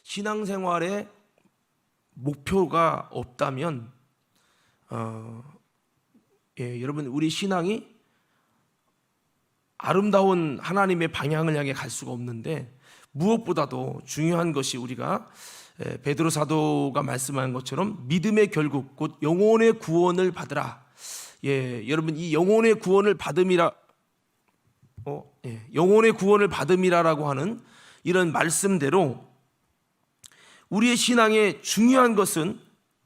신앙생활에 목표가 없다면 여러분 우리 신앙이 아름다운 하나님의 방향을 향해 갈 수가 없는데, 무엇보다도 중요한 것이 우리가 베드로 사도가 말씀한 것처럼 믿음의 결국 곧 영혼의 구원을 받으라. 여러분 이 영혼의 구원을 영혼의 구원을 받음이라라고 하는 이런 말씀대로 우리의 신앙의 중요한 것은,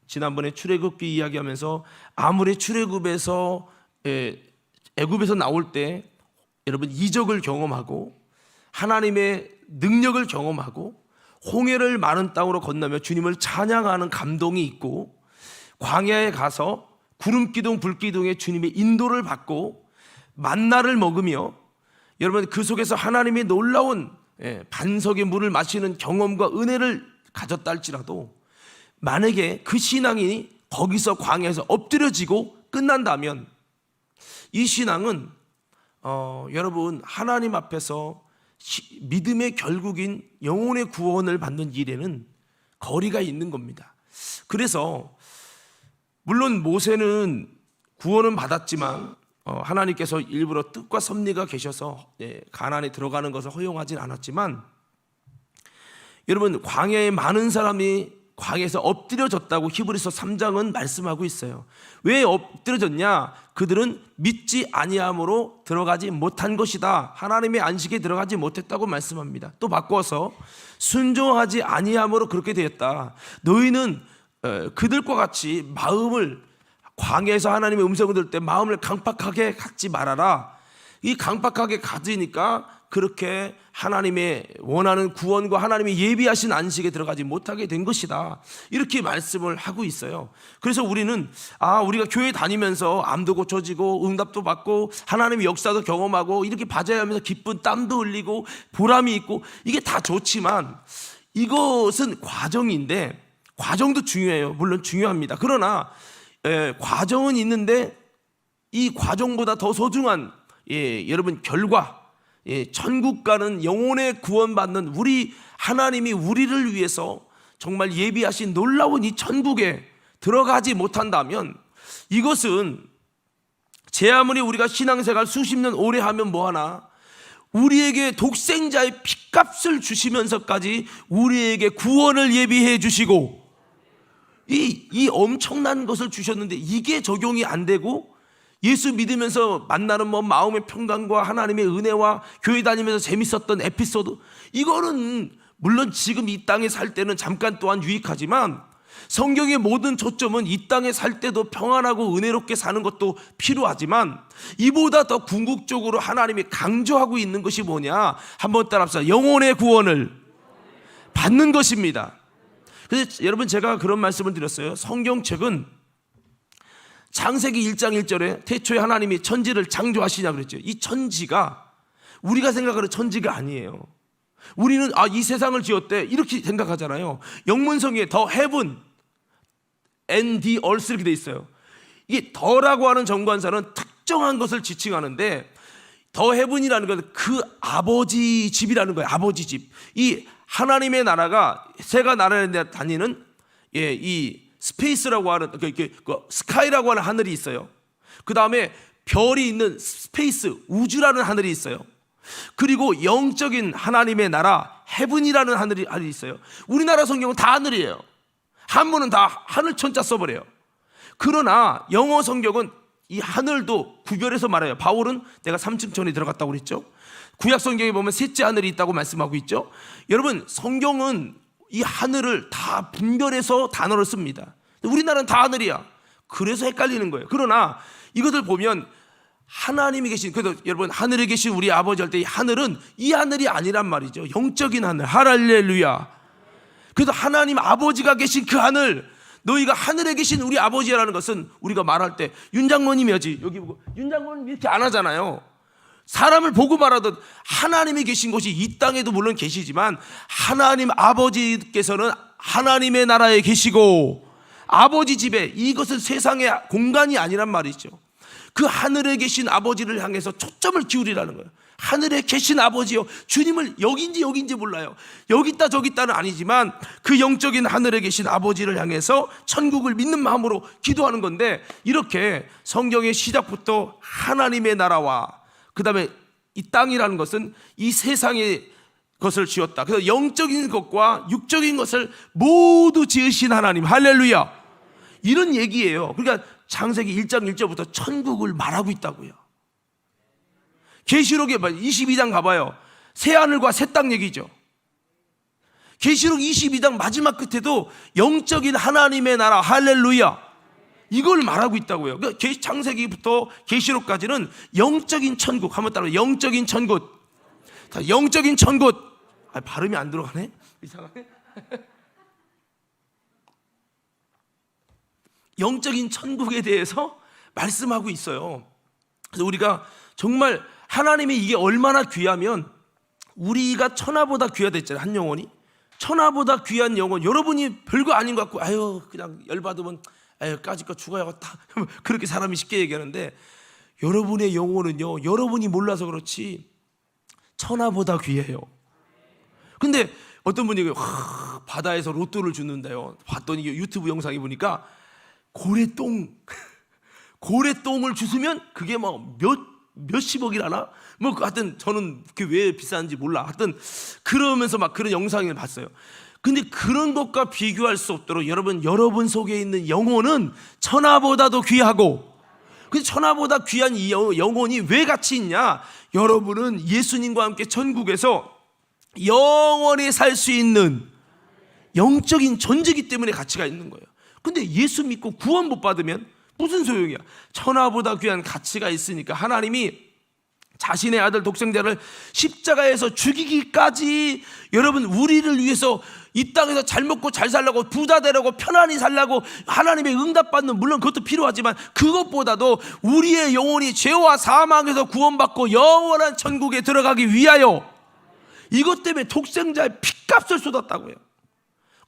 지난번에 출애굽기 이야기하면서 아무리 출애굽에서 애굽에서 나올 때 여러분 이적을 경험하고 하나님의 능력을 경험하고 홍해를 마른 땅으로 건너며 주님을 찬양하는 감동이 있고, 광야에 가서 구름 기둥 불 기둥에 주님의 인도를 받고 만나를 먹으며 여러분 그 속에서 하나님의 놀라운 반석의 물을 마시는 경험과 은혜를 가졌다 할지라도, 만약에 그 신앙이 거기서 광야에서 엎드려지고 끝난다면 이 신앙은 여러분 하나님 앞에서 믿음의 결국인 영혼의 구원을 받는 일에는 거리가 있는 겁니다. 그래서 물론 모세는 구원은 받았지만 하나님께서 일부러 뜻과 섭리가 계셔서 가나안에 들어가는 것을 허용하진 않았지만, 여러분 광야에 많은 사람이 광야에서 엎드려졌다고 히브리서 3장은 말씀하고 있어요. 왜 엎드려졌냐? 그들은 믿지 아니함으로 들어가지 못한 것이다. 하나님의 안식에 들어가지 못했다고 말씀합니다. 또 바꿔서 순종하지 아니함으로 그렇게 되었다. 너희는 그들과 같이 마음을, 광야에서 하나님의 음성을 들을 때 마음을 강팍하게 갖지 말아라. 이 강팍하게 가지니까 그렇게 하나님의 원하는 구원과 하나님의 예비하신 안식에 들어가지 못하게 된 것이다. 이렇게 말씀을 하고 있어요. 그래서 우리는 우리가 교회 다니면서 암도 고쳐지고 응답도 받고 하나님의 역사도 경험하고 이렇게 맞아야하면서 기쁜 땀도 흘리고 보람이 있고 이게 다 좋지만, 이것은 과정인데, 과정도 중요해요. 물론 중요합니다. 그러나 과정은 있는데 이 과정보다 더 소중한 여러분 결과, 천국 가는 영혼의 구원받는 우리 하나님이 우리를 위해서 정말 예비하신 놀라운 이 천국에 들어가지 못한다면, 이것은 제 아무리 우리가 신앙생활 수십 년 오래 하면 뭐하나, 우리에게 독생자의 핏값을 주시면서까지 우리에게 구원을 예비해 주시고 이 엄청난 것을 주셨는데 이게 적용이 안 되고, 예수 믿으면서 만나는 마음의 평강과 하나님의 은혜와 교회 다니면서 재밌었던 에피소드, 이거는 물론 지금 이 땅에 살 때는 잠깐 또한 유익하지만, 성경의 모든 초점은 이 땅에 살 때도 평안하고 은혜롭게 사는 것도 필요하지만, 이보다 더 궁극적으로 하나님이 강조하고 있는 것이 뭐냐? 한번 따라합시다. 영혼의 구원을 받는 것입니다. 그래서 여러분 제가 그런 말씀을 드렸어요. 성경책은 창세기 1장 1절에 태초에 하나님이 천지를 창조하시냐 그랬죠. 이 천지가 우리가 생각하는 천지가 아니에요. 우리는 이 세상을 지었대 이렇게 생각하잖아요. 영문성에 the heaven and the earth 이렇게 돼 있어요. 이게 더라고 하는 정관사는 특정한 것을 지칭하는데, the heaven이라는 것은 그 아버지 집이라는 거예요. 아버지 집. 이 하나님의 나라가 새가 나라에 다니는 이 스페이스라고 하는 스카이라고 하는 하늘이 있어요. 그 다음에 별이 있는 스페이스, 우주라는 하늘이 있어요. 그리고 영적인 하나님의 나라 헤븐이라는 하늘이 있어요. 우리나라 성경은 다 하늘이에요. 한문은 다 하늘 천자 써버려요. 그러나 영어 성경은 이 하늘도 구별해서 말해요. 바울은 내가 3층 천에 들어갔다고 그랬죠. 구약 성경에 보면 셋째 하늘이 있다고 말씀하고 있죠. 여러분 성경은 이 하늘을 다 분별해서 단어를 씁니다. 우리나라는 다 하늘이야. 그래서 헷갈리는 거예요. 그러나 이것을 보면 하나님이 계신, 그래도 여러분 하늘에 계신 우리 아버지 할 때 이 하늘은 이 하늘이 아니란 말이죠. 영적인 하늘. 할렐루야. 그래서 하나님 아버지가 계신 그 하늘, 너희가 하늘에 계신 우리 아버지라는 것은 우리가 말할 때 윤 장로님이야지 여기 보고 윤 장로님 이렇게 안 하잖아요. 사람을 보고 말하듯 하나님이 계신 곳이 이 땅에도 물론 계시지만 하나님 아버지께서는 하나님의 나라에 계시고 아버지 집에, 이것은 세상의 공간이 아니란 말이죠. 그 하늘에 계신 아버지를 향해서 초점을 기울이라는 거예요. 하늘에 계신 아버지요, 주님을 여긴지 몰라요. 여기 있다 저기 있다는 아니지만 그 영적인 하늘에 계신 아버지를 향해서 천국을 믿는 마음으로 기도하는 건데, 이렇게 성경의 시작부터 하나님의 나라와 그 다음에 이 땅이라는 것은 이 세상의 것을 지었다. 그래서 영적인 것과 육적인 것을 모두 지으신 하나님, 할렐루야, 이런 얘기예요. 그러니까 창세기 1장 1절부터 천국을 말하고 있다고요. 계시록에 22장 가봐요. 새하늘과 새 땅 얘기죠. 계시록 22장 마지막 끝에도 영적인 하나님의 나라, 할렐루야, 이걸 말하고 있다고요. 그러니까 창세기부터 계시록까지는 영적인 천국, 한번 따라, 영적인 천국. 다 영적인 천국. 발음이 안 들어가네? 이상하네. 영적인 천국에 대해서 말씀하고 있어요. 그래서 우리가 정말 하나님이 이게 얼마나 귀하면, 우리가 천하보다 귀하댔잖아요. 한 영혼이 천하보다 귀한 영혼. 여러분이 별거 아닌 것 같고 그냥 열받으면 까짓거 죽어야겠다 그렇게 사람이 쉽게 얘기하는데, 여러분의 영혼은요, 여러분이 몰라서 그렇지 천하보다 귀해요. 근데 어떤 분이 바다에서 로또를 주는데요, 봤더니 유튜브 영상에 보니까 고래똥을 주스면 그게 막 몇십억이라나? 하여튼 저는 그게 왜 비싼지 몰라. 하여튼 그러면서 막 그런 영상을 봤어요. 근데 그런 것과 비교할 수 없도록 여러분 속에 있는 영혼은 천하보다도 귀하고, 그 천하보다 귀한 이 영혼이 왜 같이 있냐? 여러분은 예수님과 함께 천국에서 영원히 살 수 있는 영적인 존재이기 때문에 가치가 있는 거예요. 근데 예수 믿고 구원 못 받으면 무슨 소용이야? 천하보다 귀한 가치가 있으니까 하나님이 자신의 아들 독생자를 십자가에서 죽이기까지, 여러분 우리를 위해서 이 땅에서 잘 먹고 잘 살라고, 부자 되려고, 편안히 살라고, 하나님의 응답받는, 물론 그것도 필요하지만 그것보다도 우리의 영혼이 죄와 사망에서 구원받고 영원한 천국에 들어가기 위하여 이것 때문에 독생자의 핏값을 쏟았다고요.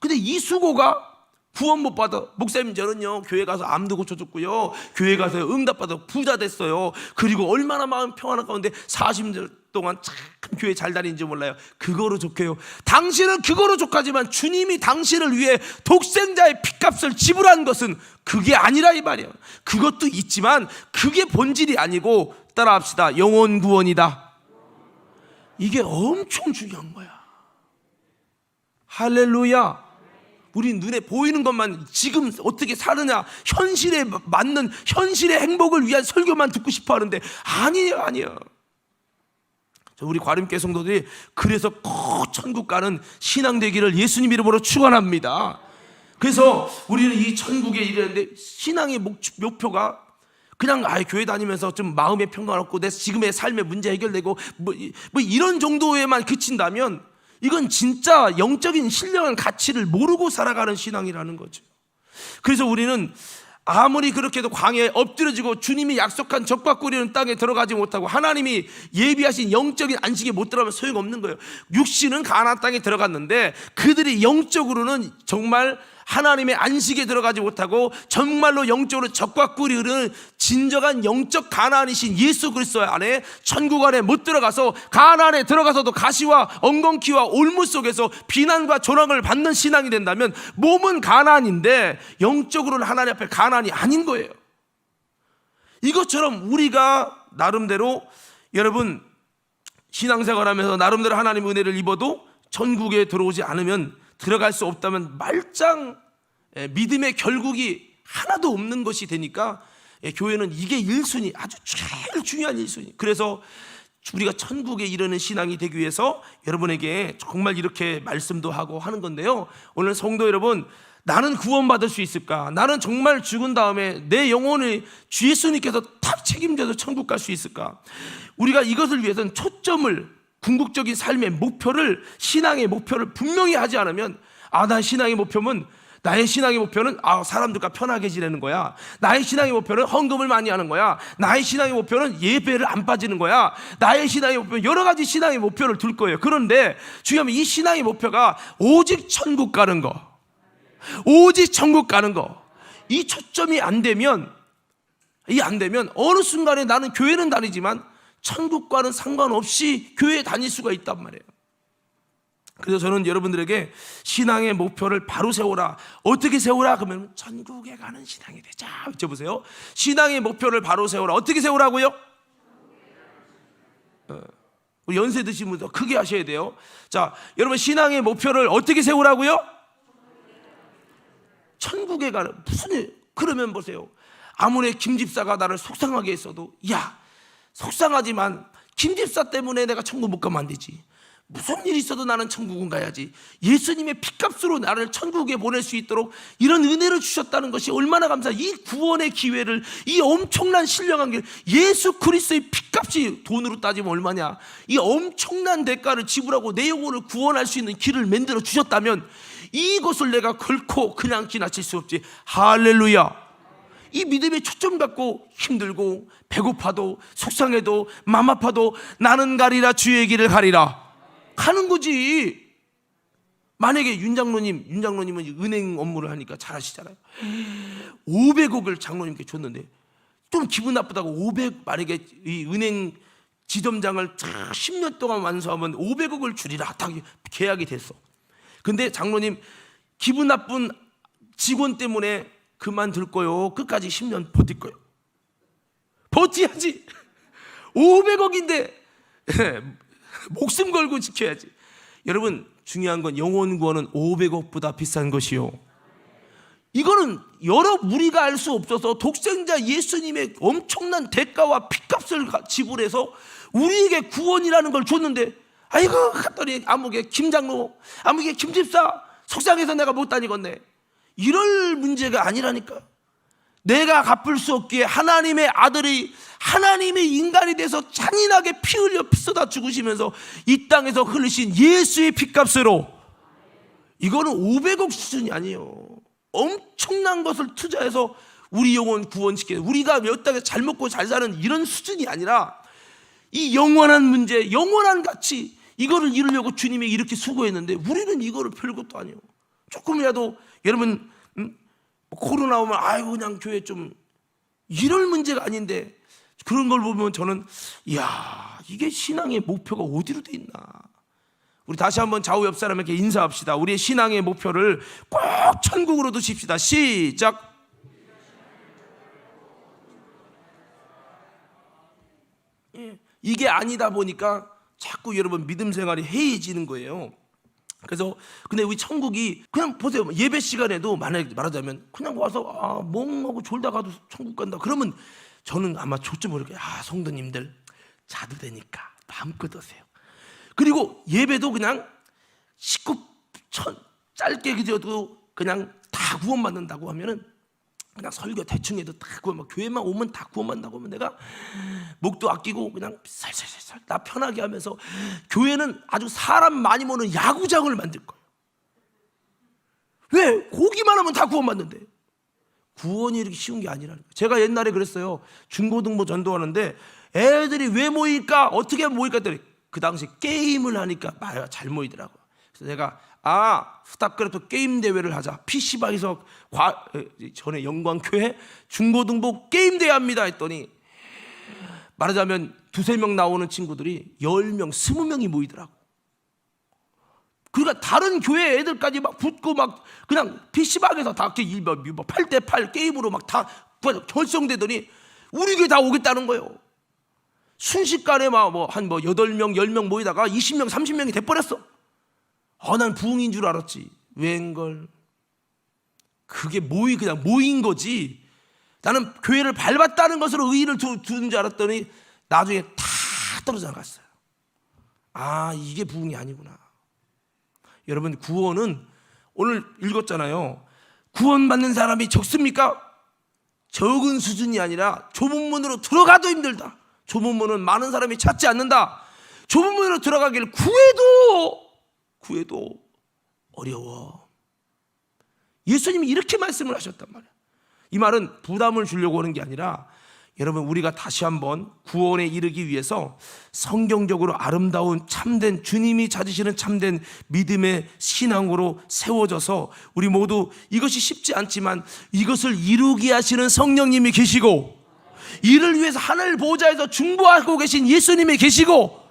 근데 이 수고가 구원 못 받아. 목사님, 저는요 교회 가서 암도 고쳐줬고요, 교회 가서 응답받아 부자 됐어요. 그리고 얼마나 마음 평안한 가운데 40년 동안 참 교회 잘 다니는지 몰라요. 그거로 족해요. 당신은 그거로 족하지만 주님이 당신을 위해 독생자의 핏값을 지불한 것은 그게 아니라 이 말이에요. 그것도 있지만 그게 본질이 아니고, 따라합시다, 영혼 구원이다. 이게 엄청 중요한 거야. 할렐루야. 우리 눈에 보이는 것만 지금 어떻게 사느냐, 현실에 맞는 현실의 행복을 위한 설교만 듣고 싶어 하는데 아니에요. 우리 과림교회 성도들이 그래서 꼭 천국 가는 신앙 되기를 예수님 이름으로 축원합니다. 그래서 우리는 이 천국에 이르는데 신앙의 목표가 그냥 교회 다니면서 좀 마음의 평강 얻고 내 지금의 삶의 문제 해결되고 뭐 이런 정도에만 그친다면 이건 진짜 영적인 신령한 가치를 모르고 살아가는 신앙이라는 거죠. 그래서 우리는 아무리 그렇게 해도 광야에 엎드려지고 주님이 약속한 적과 꿀이는 땅에 들어가지 못하고 하나님이 예비하신 영적인 안식에 못 들어가면 소용없는 거예요. 육신은 가나안 땅에 들어갔는데 그들이 영적으로는 정말 하나님의 안식에 들어가지 못하고 정말로 영적으로 적과 꿀이 흐르는 진정한 영적 가나안이신 예수 그리스도 안에, 천국 안에 못 들어가서 가나안에 들어가서도 가시와 엉겅퀴와 올무 속에서 비난과 조롱을 받는 신앙이 된다면 몸은 가나안인데 영적으로는 하나님 앞에 가나안이 아닌 거예요. 이것처럼 우리가 나름대로, 여러분 신앙생활하면서 나름대로 하나님의 은혜를 입어도 천국에 들어오지 않으면, 들어갈 수 없다면 말짱 믿음의 결국이 하나도 없는 것이 되니까 교회는 이게 1순위, 아주 제일 중요한 1순위. 그래서 우리가 천국에 이르는 신앙이 되기 위해서 여러분에게 정말 이렇게 말씀도 하고 하는 건데요, 오늘 성도 여러분, 나는 구원받을 수 있을까? 나는 정말 죽은 다음에 내 영혼을 주 예수님께서 탁 책임져서 천국 갈 수 있을까? 우리가 이것을 위해서는 초점을, 궁극적인 삶의 목표를, 신앙의 목표를 분명히 하지 않으면, 나의 신앙의 목표는 사람들과 편하게 지내는 거야. 나의 신앙의 목표는 헌금을 많이 하는 거야. 나의 신앙의 목표는 예배를 안 빠지는 거야. 나의 신앙의 목표는 여러 가지 신앙의 목표를 둘 거예요. 그런데 중요한 이 신앙의 목표가 오직 천국 가는 거, 오직 천국 가는 거, 이 초점이 안 되면 이 안 되면 어느 순간에 나는 교회는 다니지만 천국과는 상관없이 교회에 다닐 수가 있단 말이에요. 그래서 저는 여러분들에게 신앙의 목표를 바로 세우라. 어떻게 세우라? 그러면 천국에 가는 신앙이 되자. 외쳐보세요. 신앙의 목표를 바로 세우라. 어떻게 세우라고요? 우리 연세 드신 분들 크게 하셔야 돼요. 자, 여러분 신앙의 목표를 어떻게 세우라고요? 천국에 가는. 무슨, 그러면 보세요. 아무리 김 집사가 나를 속상하게 했어도, 야, 속상하지만 김 집사 때문에 내가 천국 못 가면 안 되지. 무슨 일이 있어도 나는 천국은 가야지. 예수님의 피값으로 나를 천국에 보낼 수 있도록 이런 은혜를 주셨다는 것이 얼마나 감사해요. 이 구원의 기회를, 이 엄청난 신령한 길, 예수 그리스도의 피값이 돈으로 따지면 얼마냐, 이 엄청난 대가를 지불하고 내 영혼을 구원할 수 있는 길을 만들어 주셨다면 이것을 내가 결코 그냥 지나칠 수 없지. 할렐루야. 이 믿음에 초점 갖고 힘들고 배고파도 속상해도 맘 아파도 나는 가리라, 주의 길을 가리라 가는 거지. 만약에 윤 장로님은 은행 업무를 하니까 잘 아시잖아요. 500억을 장로님께 줬는데 좀 기분 나쁘다고 500, 만약에 이 은행 지점장을 10년 동안 완수하면 500억을 주리라 딱 계약이 됐어. 근데 장로님 기분 나쁜 직원 때문에 그만둘 거요. 끝까지 10년 버틸 거요. 버텨야지. 500억인데 목숨 걸고 지켜야지. 여러분 중요한 건 영혼 구원은 500억보다 비싼 것이요. 이거는 여러 우리가 알 수 없어서 독생자 예수님의 엄청난 대가와 피값을 지불해서 우리에게 구원이라는 걸 줬는데, 아이고 갔더니 아무개 김장로, 아무개 김집사 속상해서 내가 못 다니겠네. 이럴 문제가 아니라니까. 내가 갚을 수 없기에 하나님의 아들이 하나님의 인간이 돼서 잔인하게 피 흘려 피 쏟아 죽으시면서 이 땅에서 흘리신 예수의 피값으로, 이거는 500억 수준이 아니에요. 엄청난 것을 투자해서 우리 영혼 구원시켜요. 우리가 몇 달에 잘 먹고 잘 사는 이런 수준이 아니라 이 영원한 문제, 영원한 가치, 이거를 이루려고 주님이 이렇게 수고했는데 우리는 이거를 별것도 아니에요. 조금이라도 여러분 코로나 오면 아이고 그냥 교회 좀, 이럴 문제가 아닌데 그런 걸 보면 저는 이야, 이게 신앙의 목표가 어디로 돼 있나. 우리 다시 한번 좌우 옆 사람에게 인사합시다. 우리의 신앙의 목표를 꼭 천국으로 두십시다. 시작. 이게 아니다 보니까 자꾸 여러분 믿음 생활이 해이해지는 거예요. 그래서 근데 우리 천국이 그냥 보세요. 예배 시간에도 말하자면 그냥 와서 멍하고 졸다 가도 천국 간다 그러면 저는 아마 좋지 모르겠어요. 성도님들 자도 되니까 마음껏 오세요. 그리고 예배도 그냥 짧게 그려도 그냥 다 구원받는다고 하면은 그냥 설교 대충 해도 다 구원, 교회만 오면 다 구원받는다고 하면 내가 목도 아끼고 그냥 살살살살 나 편하게 하면서, 교회는 아주 사람 많이 모는 야구장을 만들 거예요. 왜? 고기만 하면 다 구원받는데. 구원이 이렇게 쉬운 게 아니라는 거예요. 제가 옛날에 그랬어요. 중고등부 전도하는데 애들이 왜 모일까? 어떻게 모일까 했더니 그 당시 게임을 하니까 잘 모이더라고요. 그래서 제가 스타크래프트 게임 대회를 하자. PC방에서 전에 영광교회 중고등부 게임 대회 합니다 했더니 말하자면 2-3명 나오는 친구들이 10명, 20명이 모이더라고. 그러니까 다른 교회 애들까지 막 붙고 막 그냥 PC방에서 다 8대8 게임으로 막 다 결성되더니 우리 교회 다 오겠다는 거예요. 순식간에 한 8명, 10명 모이다가 20명, 30명이 돼버렸어. 난 부흥인 줄 알았지. 웬걸. 그게 그냥 모인 거지. 나는 교회를 밟았다는 것으로 의의를 두는 줄 알았더니 나중에 다 떨어져 나갔어요. 이게 부흥이 아니구나. 여러분, 구원은 오늘 읽었잖아요. 구원받는 사람이 적습니까? 적은 수준이 아니라 좁은 문으로 들어가도 힘들다. 좁은 문은 많은 사람이 찾지 않는다. 좁은 문으로 들어가기를 구해도 어려워. 예수님이 이렇게 말씀을 하셨단 말이에요. 이 말은 부담을 주려고 하는 게 아니라 여러분, 우리가 다시 한번 구원에 이르기 위해서 성경적으로 아름다운 참된 주님이 찾으시는 참된 믿음의 신앙으로 세워져서 우리 모두 이것이 쉽지 않지만 이것을 이루게 하시는 성령님이 계시고 이를 위해서 하늘 보좌에서 중보하고 계신 예수님이 계시고,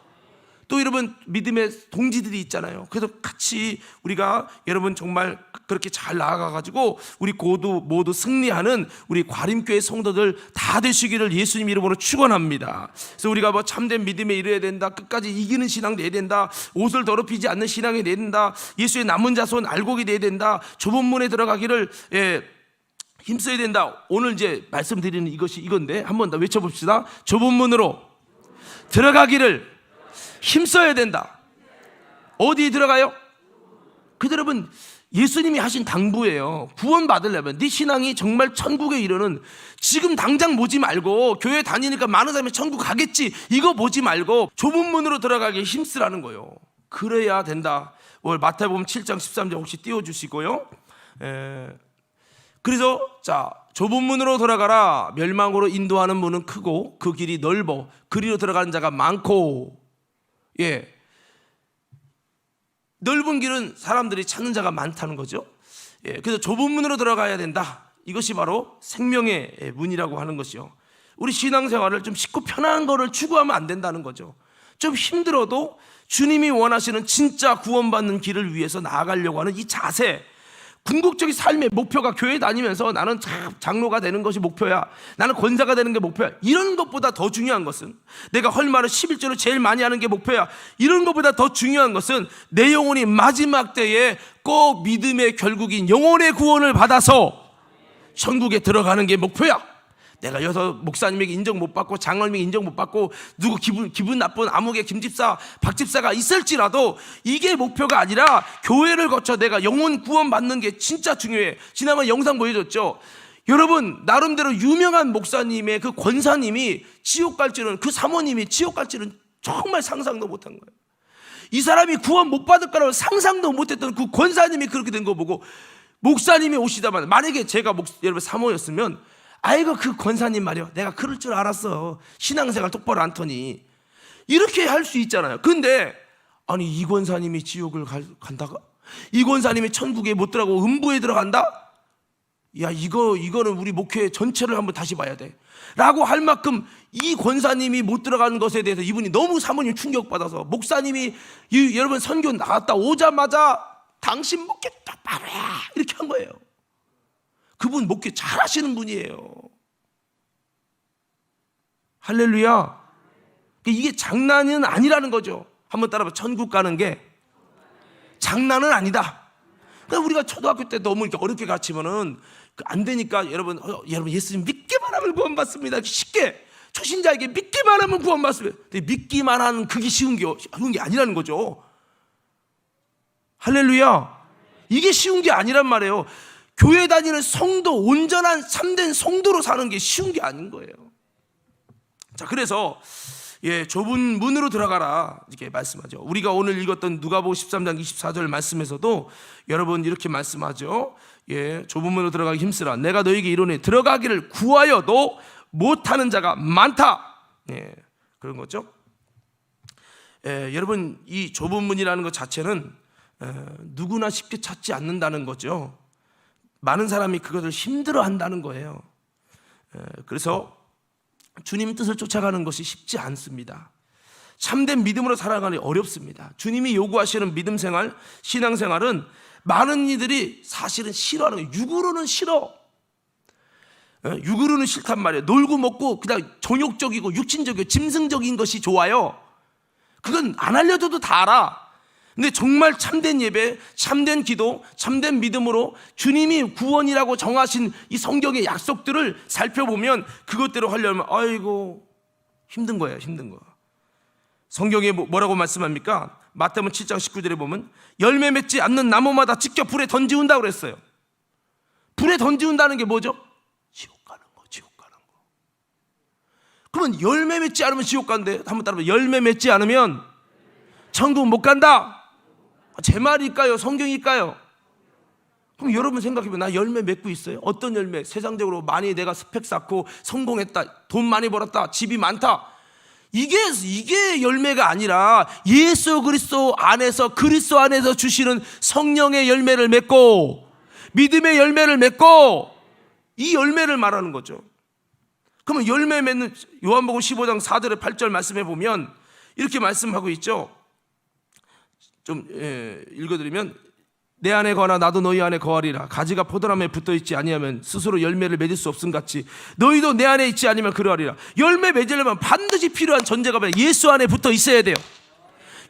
또 여러분 믿음의 동지들이 있잖아요. 그래서 같이 우리가 여러분 정말 그렇게 잘 나아가가지고 우리 모두 승리하는 우리 과림교회 성도들 다 되시기를 예수님 이름으로 축원합니다. 그래서 우리가 뭐 참된 믿음에 이르러야 된다, 끝까지 이기는 신앙 내야 된다, 옷을 더럽히지 않는 신앙이 내야 된다, 예수의 남은 자손 알곡이 내야 된다, 좁은 문에 들어가기를 힘써야 된다. 오늘 이제 말씀드리는 이것이 이건데 한번 더 외쳐봅시다. 좁은 문으로 들어가기를 힘써야 된다. 어디 들어가요? 그 여러분 예수님이 하신 당부예요. 구원 받으려면 네 신앙이 정말 천국에 이르는, 지금 당장 보지 말고 교회 다니니까 많은 사람이 천국 가겠지 이거 보지 말고 좁은 문으로 들어가기 힘쓰라는 거예요. 그래야 된다. 오늘 마태복음 7장 13절 혹시 띄워주시고요. 그래서 자, 좁은 문으로 들어가라. 멸망으로 인도하는 문은 크고 그 길이 넓어 그리로 들어가는 자가 많고, 넓은 길은 사람들이 찾는 자가 많다는 거죠. 그래서 좁은 문으로 들어가야 된다. 이것이 바로 생명의 문이라고 하는 것이요. 우리 신앙생활을 좀 쉽고 편안한 거를 추구하면 안 된다는 거죠. 좀 힘들어도 주님이 원하시는 진짜 구원받는 길을 위해서 나아가려고 하는 이 자세, 궁극적인 삶의 목표가 교회 다니면서 나는 장로가 되는 것이 목표야, 나는 권사가 되는 게 목표야, 이런 것보다 더 중요한 것은, 내가 헐마를 11조를 제일 많이 하는 게 목표야, 이런 것보다 더 중요한 것은 내 영혼이 마지막 때에 꼭 믿음의 결국인 영혼의 구원을 받아서 천국에 들어가는 게 목표야. 내가 여기서 목사님에게 인정 못 받고 장로님에게 인정 못 받고 누구 기분 나쁜 아무개 김집사 박집사가 있을지라도 이게 목표가 아니라 교회를 거쳐 내가 영혼 구원 받는 게 진짜 중요해. 지난번 영상 보여줬죠. 여러분 나름대로 유명한 목사님의 그 권사님이 지옥 갈 줄은, 그 사모님이 지옥 갈 줄은 정말 상상도 못한 거예요. 이 사람이 구원 못 받을 거라고 상상도 못했던 그 권사님이 그렇게 된 거 보고 목사님이 오시다만, 만약에 제가 여러분 사모였으면 아이고 그 권사님 말이야, 내가 그럴 줄 알았어, 신앙생활 똑바로 안 터니, 이렇게 할 수 있잖아요. 근데 아니 이 권사님이 지옥을 간다가, 이 권사님이 천국에 못 들어가고 음부에 들어간다? 야 이거는 우리 목회 전체를 한번 다시 봐야 돼 라고 할 만큼 이 권사님이 못 들어가는 것에 대해서 이분이 너무 사모님 충격받아서, 목사님이 여러분 선교 나갔다 오자마자 당신 목회 똑바로 해 이렇게 한 거예요. 그분 목회 잘 하시는 분이에요. 할렐루야. 이게 장난은 아니라는 거죠. 한번 따라봐. 천국 가는 게 장난은 아니다. 그러니까 우리가 초등학교 때 너무 이렇게 어렵게 가르치면은 안 되니까, 여러분 예수님 믿기만 하면 구원받습니다. 쉽게 초신자에게 믿기만 하면 구원받습니다. 근데 믿기만 하는 그게 쉬운 게 아니라는 거죠. 할렐루야. 이게 쉬운 게 아니란 말이에요. 교회 다니는 성도, 온전한 참된 성도로 사는 게 쉬운 게 아닌 거예요. 자, 그래서 좁은 문으로 들어가라 이렇게 말씀하죠. 우리가 오늘 읽었던 누가복음 13장 24절 말씀에서도 여러분 이렇게 말씀하죠. 좁은 문으로 들어가기 힘쓰라. 내가 너에게 이르노니 들어가기를 구하여도 못하는 자가 많다. 그런 거죠. 여러분 이 좁은 문이라는 것 자체는 누구나 쉽게 찾지 않는다는 거죠. 많은 사람이 그것을 힘들어한다는 거예요. 그래서 주님 뜻을 쫓아가는 것이 쉽지 않습니다. 참된 믿음으로 살아가기 어렵습니다. 주님이 요구하시는 믿음 생활, 신앙 생활은 많은 이들이 사실은 싫어하는 거예요. 육으로는 싫어. 육으로는 싫단 말이에요. 놀고 먹고 그냥 정욕적이고 육신적이고 짐승적인 것이 좋아요. 그건 안 알려줘도 다 알아. 근데 정말 참된 예배, 참된 기도, 참된 믿음으로 주님이 구원이라고 정하신 이 성경의 약속들을 살펴보면 그것대로 하려면 아이고 힘든 거예요. 힘든 거. 성경에 뭐라고 말씀합니까? 마태복음 7장 19절에 보면 열매 맺지 않는 나무마다 직접 불에 던지운다고 그랬어요. 불에 던지운다는 게 뭐죠? 지옥 가는 거, 지옥 가는 거. 그러면 열매 맺지 않으면 지옥 간대. 한번 따라해봐. 열매 맺지 않으면 천국 못 간다. 제 말일까요? 성경일까요? 그럼 여러분 생각해보면 나 열매 맺고 있어요? 어떤 열매? 세상적으로 많이 내가 스펙 쌓고 성공했다, 돈 많이 벌었다, 집이 많다, 이게 열매가 아니라 예수 그리스도 안에서 주시는 성령의 열매를 맺고 믿음의 열매를 맺고, 이 열매를 말하는 거죠. 그러면 열매 맺는 요한복음 15장 4절에 8절 말씀해 보면 이렇게 말씀하고 있죠. 좀 읽어드리면 내 안에 거하나 나도 너희 안에 거하리라. 가지가 포도나무에 붙어있지 아니하면 스스로 열매를 맺을 수 없음 같이 너희도 내 안에 있지 아니면 그러하리라. 열매 맺으려면 반드시 필요한 전제가 뭐야? 예수 안에 붙어 있어야 돼요.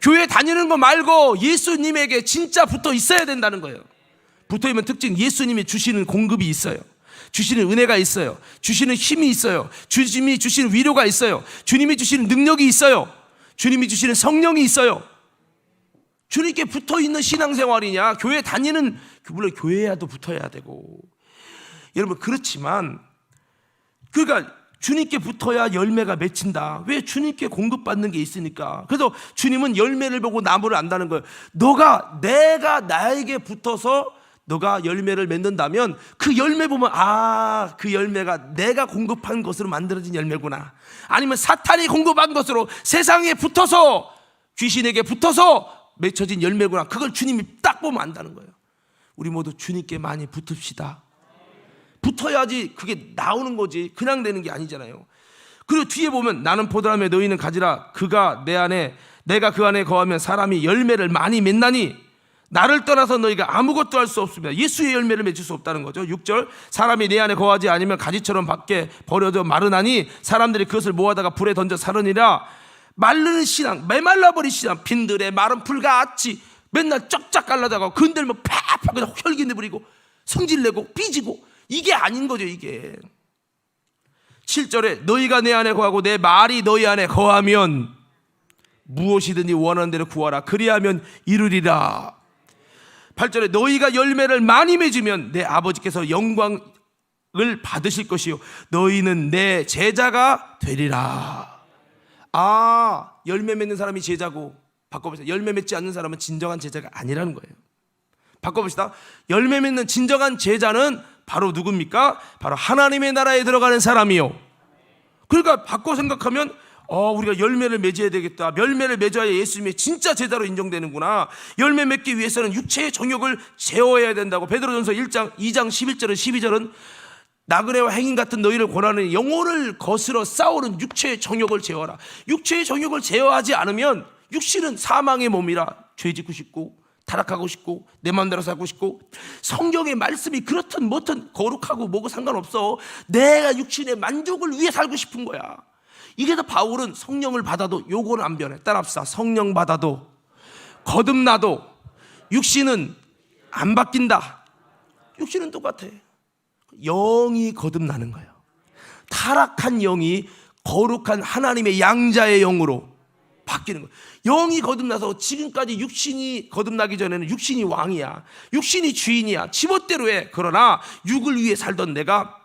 교회 다니는 거 말고 예수님에게 진짜 붙어 있어야 된다는 거예요. 붙어있는 특징, 예수님이 주시는 공급이 있어요. 주시는 은혜가 있어요. 주시는 힘이 있어요. 주님이 주시는 위로가 있어요. 주님이 주시는 능력이 있어요. 주님이 주시는 성령이 있어요. 주님께 붙어있는 신앙생활이냐, 교회 다니는, 물론 교회야도 붙어야 되고, 여러분 그렇지만, 그러니까 주님께 붙어야 열매가 맺힌다. 왜? 주님께 공급받는 게 있으니까. 그래서 주님은 열매를 보고 나무를 안다는 거예요. 내가 나에게 붙어서 너가 열매를 맺는다면 그 열매 보면 그 열매가 내가 공급한 것으로 만들어진 열매구나. 아니면 사탄이 공급한 것으로 세상에 붙어서, 귀신에게 붙어서 맺혀진 열매구나. 그걸 주님이 딱 보면 안다는 거예요. 우리 모두 주님께 많이 붙읍시다. 붙어야지 그게 나오는 거지 그냥 되는 게 아니잖아요. 그리고 뒤에 보면 나는 포도나무에 너희는 가지라. 그가 내 안에 내가 그 안에 거하면 사람이 열매를 많이 맺나니 나를 떠나서 너희가 아무것도 할 수 없습니다. 예수의 열매를 맺을 수 없다는 거죠. 6절 사람이 내 안에 거하지 않으면 가지처럼 밖에 버려져 마르나니 사람들이 그것을 모아다가 불에 던져 사르니라. 마르는 신앙, 메말라버린 신앙, 빈들에 마른 풀같이 맨날 쫙쫙 갈라다가 건들면 팍팍 그냥 혈기 내버리고 성질내고 삐지고, 이게 아닌 거죠. 이게 7절에 너희가 내 안에 거하고 내 말이 너희 안에 거하면 무엇이든지 원하는 대로 구하라. 그리하면 이루리라. 8절에 너희가 열매를 많이 맺으면 내 아버지께서 영광을 받으실 것이요 너희는 내 제자가 되리라. 열매 맺는 사람이 제자고, 바꿔봅시다. 열매 맺지 않는 사람은 진정한 제자가 아니라는 거예요. 바꿔봅시다. 열매 맺는 진정한 제자는 바로 누굽니까? 바로 하나님의 나라에 들어가는 사람이요. 그러니까 바꿔 생각하면 우리가 열매를 맺어야 되겠다. 열매를 맺어야 예수님의 진짜 제자로 인정되는구나. 열매 맺기 위해서는 육체의 정욕을 제어해야 된다고. 베드로전서 2장 11절은 12절은 나그네와 행인 같은 너희를 권하는 영혼을 거스러 싸우는 육체의 정욕을 제어하라. 육체의 정욕을 제어하지 않으면 육신은 사망의 몸이라 죄짓고 싶고 타락하고 싶고 내 마음대로 살고 싶고, 성경의 말씀이 그렇든 뭐든 거룩하고 뭐고 상관없어. 내가 육신의 만족을 위해 살고 싶은 거야. 이래서 바울은 성령을 받아도 요거는 안 변해. 따라합시다. 성령 받아도 거듭나도 육신은 안 바뀐다. 육신은 똑같아. 영이 거듭나는 거예요. 타락한 영이 거룩한 하나님의 양자의 영으로 바뀌는 거예요. 영이 거듭나서 지금까지 육신이 거듭나기 전에는 육신이 왕이야. 육신이 주인이야. 지멋대로 해. 그러나 육을 위해 살던 내가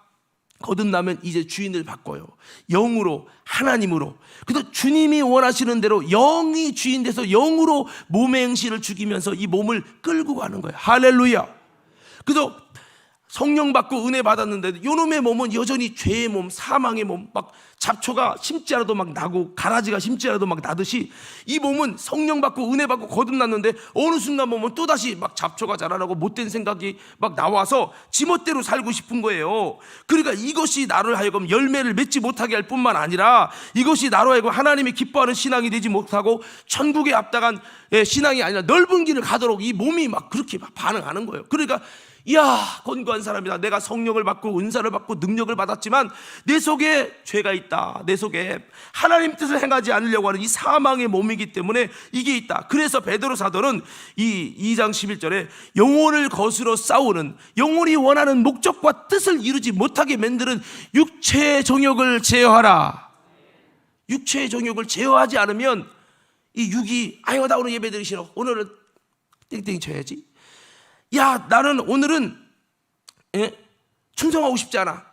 거듭나면 이제 주인을 바꿔요. 영으로, 하나님으로. 그래서 주님이 원하시는 대로 영이 주인 돼서 영으로 몸의 행실을 죽이면서 이 몸을 끌고 가는 거예요. 할렐루야. 그래서 성령 받고 은혜 받았는데 요놈의 몸은 여전히 죄의 몸, 사망의 몸, 막 잡초가 심지 않아도 막 나고 가라지가 심지 않아도 막 나듯이 이 몸은 성령 받고 은혜 받고 거듭났는데 어느 순간 보면 또다시 막 잡초가 자라나고 못된 생각이 막 나와서 지멋대로 살고 싶은 거예요. 그러니까 이것이 나를 하여금 열매를 맺지 못하게 할 뿐만 아니라 이것이 나로 하여금 하나님이 기뻐하는 신앙이 되지 못하고 천국에 앞당한 신앙이 아니라 넓은 길을 가도록 이 몸이 막 그렇게 막 반응하는 거예요. 그러니까 건고한 사람이다. 내가 성령을 받고 은사를 받고 능력을 받았지만 내 속에 죄가 있다. 내 속에 하나님 뜻을 행하지 않으려고 하는 이 사망의 몸이기 때문에 이게 있다. 그래서 베드로 사도는 이 2장 11절에 영혼을 거스러 싸우는, 영혼이 원하는 목적과 뜻을 이루지 못하게 만드는 육체의 정욕을 제어하라. 육체의 정욕을 제어하지 않으면 이 육이 나 오늘 예배 드리기 싫어. 오늘은 땡땡이 쳐야지. 나는 오늘은 충성하고 싶지 않아.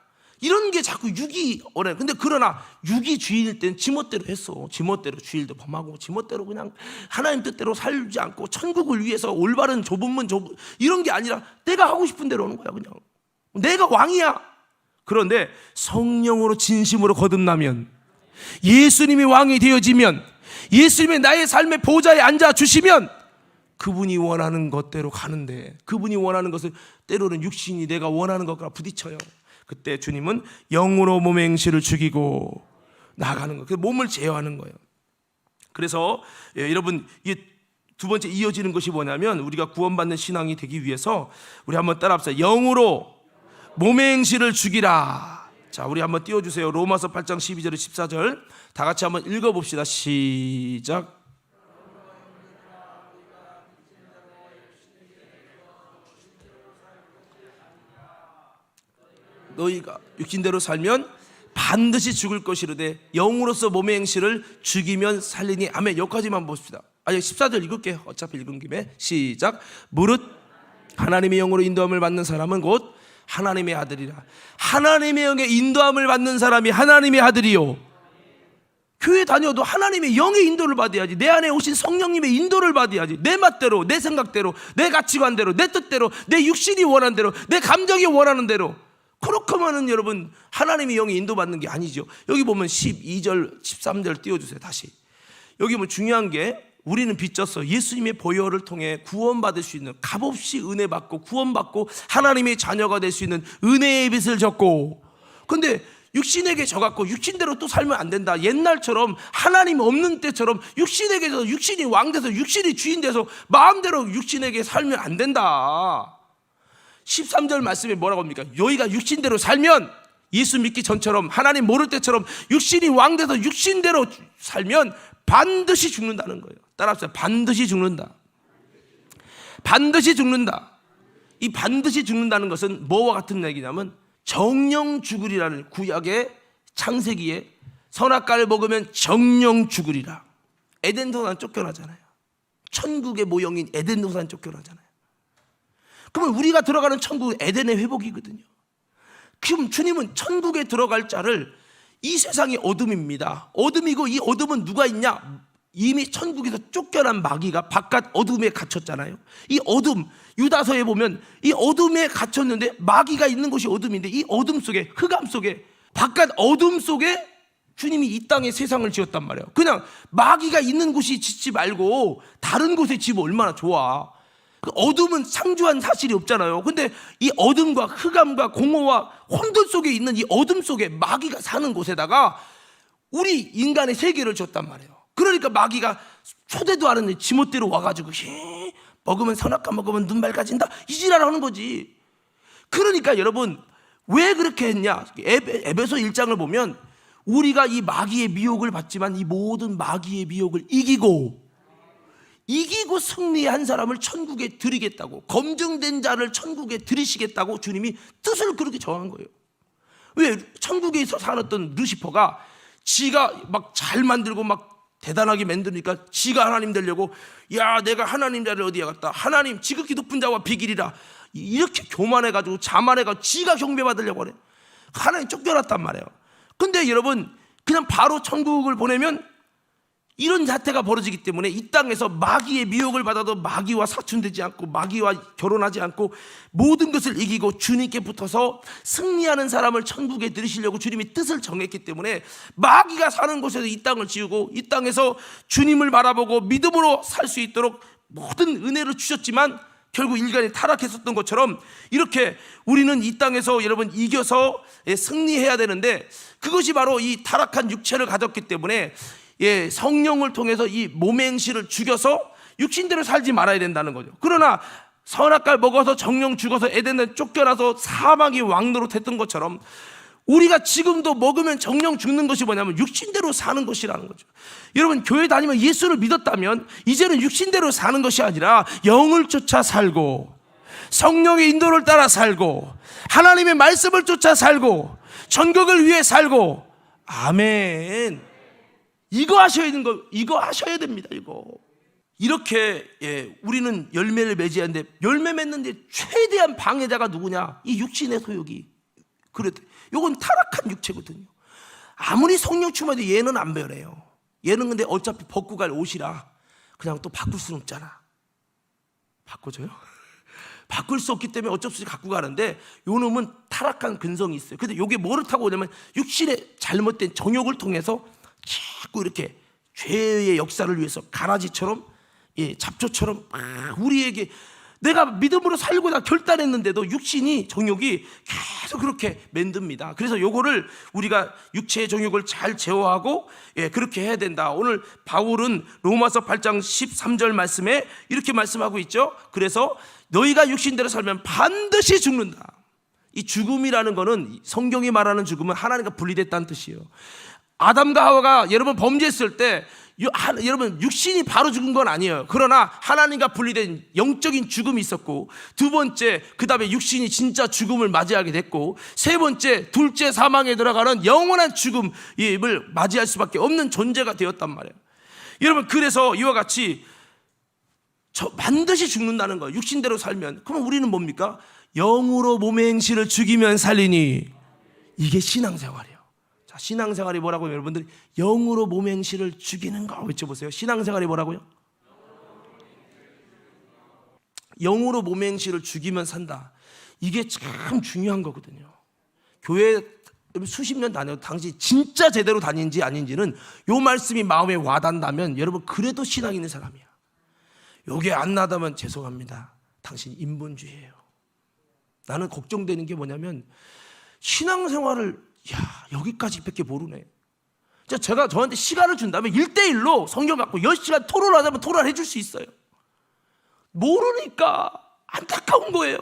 이런 게 자꾸 육이 원해. 근데 그러나 육이 주인일 땐 지멋대로 했어. 지멋대로 주일도 범하고 지멋대로 그냥 하나님 뜻대로 살지 않고 천국을 위해서 올바른 좁은 문 이런 게 아니라 내가 하고 싶은 대로 하는 거야. 그냥 내가 왕이야. 그런데 성령으로 진심으로 거듭나면, 예수님이 왕이 되어지면, 예수님이 나의 삶의 보좌에 앉아주시면 그분이 원하는 것대로 가는데, 그분이 원하는 것을 때로는 육신이 내가 원하는 것과 부딪혀요. 그때 주님은 영으로 몸의 행실을 죽이고 나가는 거예요. 그 몸을 제어하는 거예요. 그래서 여러분, 이게 두 번째 이어지는 것이 뭐냐면, 우리가 구원받는 신앙이 되기 위해서 우리 한번 따라합시다. 영으로 몸의 행실을 죽이라. 자, 우리 한번 띄워주세요. 로마서 8장 12절 14절 다 같이 한번 읽어봅시다. 시작. 너희가 육신대로 살면 반드시 죽을 것이로되 영으로서 몸의 행실을 죽이면 살리니. 아멘. 여기까지만 봅시다. 14절 읽을게요. 어차피 읽은 김에. 시작. 무릇 하나님의 영으로 인도함을 받는 사람은 곧 하나님의 아들이라. 하나님의 영의 인도함을 받는 사람이 하나님의 아들이요. 교회 다녀도 하나님의 영의 인도를 받아야지. 내 안에 오신 성령님의 인도를 받아야지. 내 맛대로, 내 생각대로, 내 가치관대로, 내 뜻대로, 내 육신이 원하는 대로, 내 감정이 원하는 대로. 그렇게 하면은 여러분, 하나님의 영이 인도받는 게 아니죠. 여기 보면 12절 13절 띄워주세요. 다시. 여기 뭐 중요한 게, 우리는 빚져서 예수님의 보혈을 통해 구원받을 수 있는, 값없이 은혜받고 구원받고 하나님의 자녀가 될 수 있는 은혜의 빚을 졌고, 근데 육신에게 져갖고 육신대로 또 살면 안 된다. 옛날처럼 하나님 없는 때처럼 육신에게서, 육신이 왕돼서 육신이 주인 돼서 마음대로 육신에게 살면 안 된다. 13절 말씀에 뭐라고 합니까? 너희가 육신대로 살면, 예수 믿기 전처럼 하나님 모를 때처럼 육신이 왕돼서 육신대로 살면 반드시 죽는다는 거예요. 따라합시다. 반드시 죽는다. 반드시 죽는다. 이 반드시 죽는다는 것은 뭐와 같은 얘기냐면, 정령 죽으리라는 구약의 창세기에 선악과를 먹으면 정령 죽으리라. 에덴 동산 쫓겨나잖아요. 천국의 모형인 에덴 동산 쫓겨나잖아요. 그러면 우리가 들어가는 천국은 에덴의 회복이거든요. 그럼 주님은 천국에 들어갈 자를, 이 세상이 어둠입니다. 어둠이고, 이 어둠은 누가 있냐? 이미 천국에서 쫓겨난 마귀가 바깥 어둠에 갇혔잖아요. 이 어둠, 유다서에 보면 이 어둠에 갇혔는데, 마귀가 있는 곳이 어둠인데, 이 어둠 속에, 흑암 속에, 바깥 어둠 속에 주님이 이 땅에 세상을 지었단 말이에요. 그냥 마귀가 있는 곳이 짓지 말고 다른 곳에 지으면 얼마나 좋아. 어둠은 상주한 사실이 없잖아요. 근데 이 어둠과 흑암과 공허와 혼돈 속에 있는 이 어둠 속에 마귀가 사는 곳에다가 우리 인간의 세계를 줬단 말이에요. 그러니까 마귀가 초대도 안 했는데 지멋대로 와가지고 먹으면 선악과 먹으면 눈 맑아진다, 이 지랄하는 거지. 그러니까 여러분, 왜 그렇게 했냐? 에베소 1장을 보면 우리가 이 마귀의 미혹을 받지만 이 모든 마귀의 미혹을 이기고 승리한 사람을 천국에 드리겠다고, 검증된 자를 천국에 드리시겠다고 주님이 뜻을 그렇게 정한 거예요. 왜? 천국에서 살았던 루시퍼가 지가 막 잘 만들고 막 대단하게 만드니까 지가 하나님 되려고, 야, 내가 하나님 자리를 어디에 갔다, 하나님 지극히 높은 자와 비길이라, 이렇게 교만해가지고 자만해가지고 지가 경배받으려고 그래. 하나님 쫓겨났단 말이에요. 근데 여러분, 그냥 바로 천국을 보내면 이런 사태가 벌어지기 때문에 이 땅에서 마귀의 미혹을 받아도 마귀와 사춘되지 않고 마귀와 결혼하지 않고 모든 것을 이기고 주님께 붙어서 승리하는 사람을 천국에 들이시려고 주님이 뜻을 정했기 때문에 마귀가 사는 곳에서 이 땅을 지우고 이 땅에서 주님을 바라보고 믿음으로 살 수 있도록 모든 은혜를 주셨지만, 결국 인간이 타락했었던 것처럼 이렇게 우리는 이 땅에서 여러분 이겨서 승리해야 되는데, 그것이 바로 이 타락한 육체를 가졌기 때문에 성령을 통해서 이 몸의 행실을 죽여서 육신대로 살지 말아야 된다는 거죠. 그러나 선악과를 먹어서 정령 죽어서 에덴에 쫓겨나서 사망이 왕노릇했던 것처럼 우리가 지금도 먹으면 정령 죽는 것이 뭐냐면 육신대로 사는 것이라는 거죠. 여러분, 교회 다니면 예수를 믿었다면 이제는 육신대로 사는 것이 아니라 영을 쫓아 살고 성령의 인도를 따라 살고 하나님의 말씀을 쫓아 살고 천국을 위해 살고, 아멘. 이거 하셔야 되는 거, 이거 하셔야 됩니다. 이거 이렇게 우리는 열매를 맺어야 하는데, 열매 맺는데 최대한 방해자가 누구냐? 이 육신의 소욕이. 그래도 이건 타락한 육체거든요. 아무리 성령 충만해도 얘는 안 변해요. 얘는 근데 어차피 벗고 갈 옷이라 그냥 또 바꿀 수는 없잖아. 바꿔줘요? 바꿀 수 없기 때문에 어쩔 수 없이 갖고 가는데, 요 놈은 타락한 근성이 있어요. 근데 요게 뭐를 타고 오냐면 육신의 잘못된 정욕을 통해서 자꾸 이렇게 죄의 역사를 위해서 가라지처럼, 잡초처럼 우리에게 내가 믿음으로 살고 다 결단했는데도 육신이 정욕이 계속 그렇게 만듭니다. 그래서 요거를 우리가 육체의 정욕을 잘 제어하고 그렇게 해야 된다. 오늘 바울은 로마서 8장 13절 말씀에 이렇게 말씀하고 있죠. 그래서 너희가 육신대로 살면 반드시 죽는다. 이 죽음이라는 거는 성경이 말하는 죽음은 하나님과 분리됐다는 뜻이에요. 아담과 하와가 여러분 범죄했을 때 여러분 육신이 바로 죽은 건 아니에요. 그러나 하나님과 분리된 영적인 죽음이 있었고, 두 번째 그 다음에 육신이 진짜 죽음을 맞이하게 됐고, 세 번째 둘째 사망에 들어가는 영원한 죽음을 맞이할 수밖에 없는 존재가 되었단 말이에요. 여러분 그래서 이와 같이 반드시 죽는다는 거예요. 육신대로 살면. 그럼 우리는 뭡니까? 영으로 몸의 행실을 죽이면 살리니. 이게 신앙생활이에요. 자, 신앙생활이 뭐라고요? 여러분들이 영으로 몸의 행실을 죽이는 거 외쳐보세요. 신앙생활이 뭐라고요? 영으로 몸의 행실을 죽이면 산다. 이게 참 중요한 거거든요. 교회 수십 년 다녀도 당시 진짜 제대로 다닌지 아닌지는 요 말씀이 마음에 와닿는다면 여러분 그래도 신앙 있는 사람이야. 요게 안 나다면 죄송합니다. 당신 인본주의예요. 나는 걱정되는 게 뭐냐면 신앙생활을 여기까지밖에 모르네. 제가 저한테 시간을 준다면 1대1로 성경 갖고 10시간 토론하자면 토론해 줄 수 있어요. 모르니까 안타까운 거예요.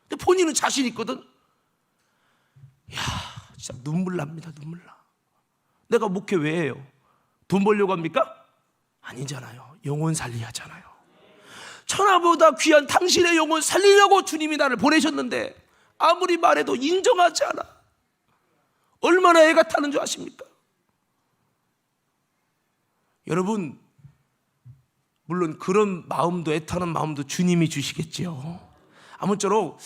근데 본인은 자신 있거든. 진짜 눈물 납니다. 눈물 나. 내가 목회 왜 해요? 돈 벌려고 합니까? 아니잖아요. 영혼 살리야잖아요. 천하보다 귀한 당신의 영혼 살리려고 주님이 나를 보내셨는데 아무리 말해도 인정하지 않아. 얼마나 애가 타는 줄 아십니까? 여러분 물론 그런 마음도, 애타는 마음도 주님이 주시겠지요. 아무쪼록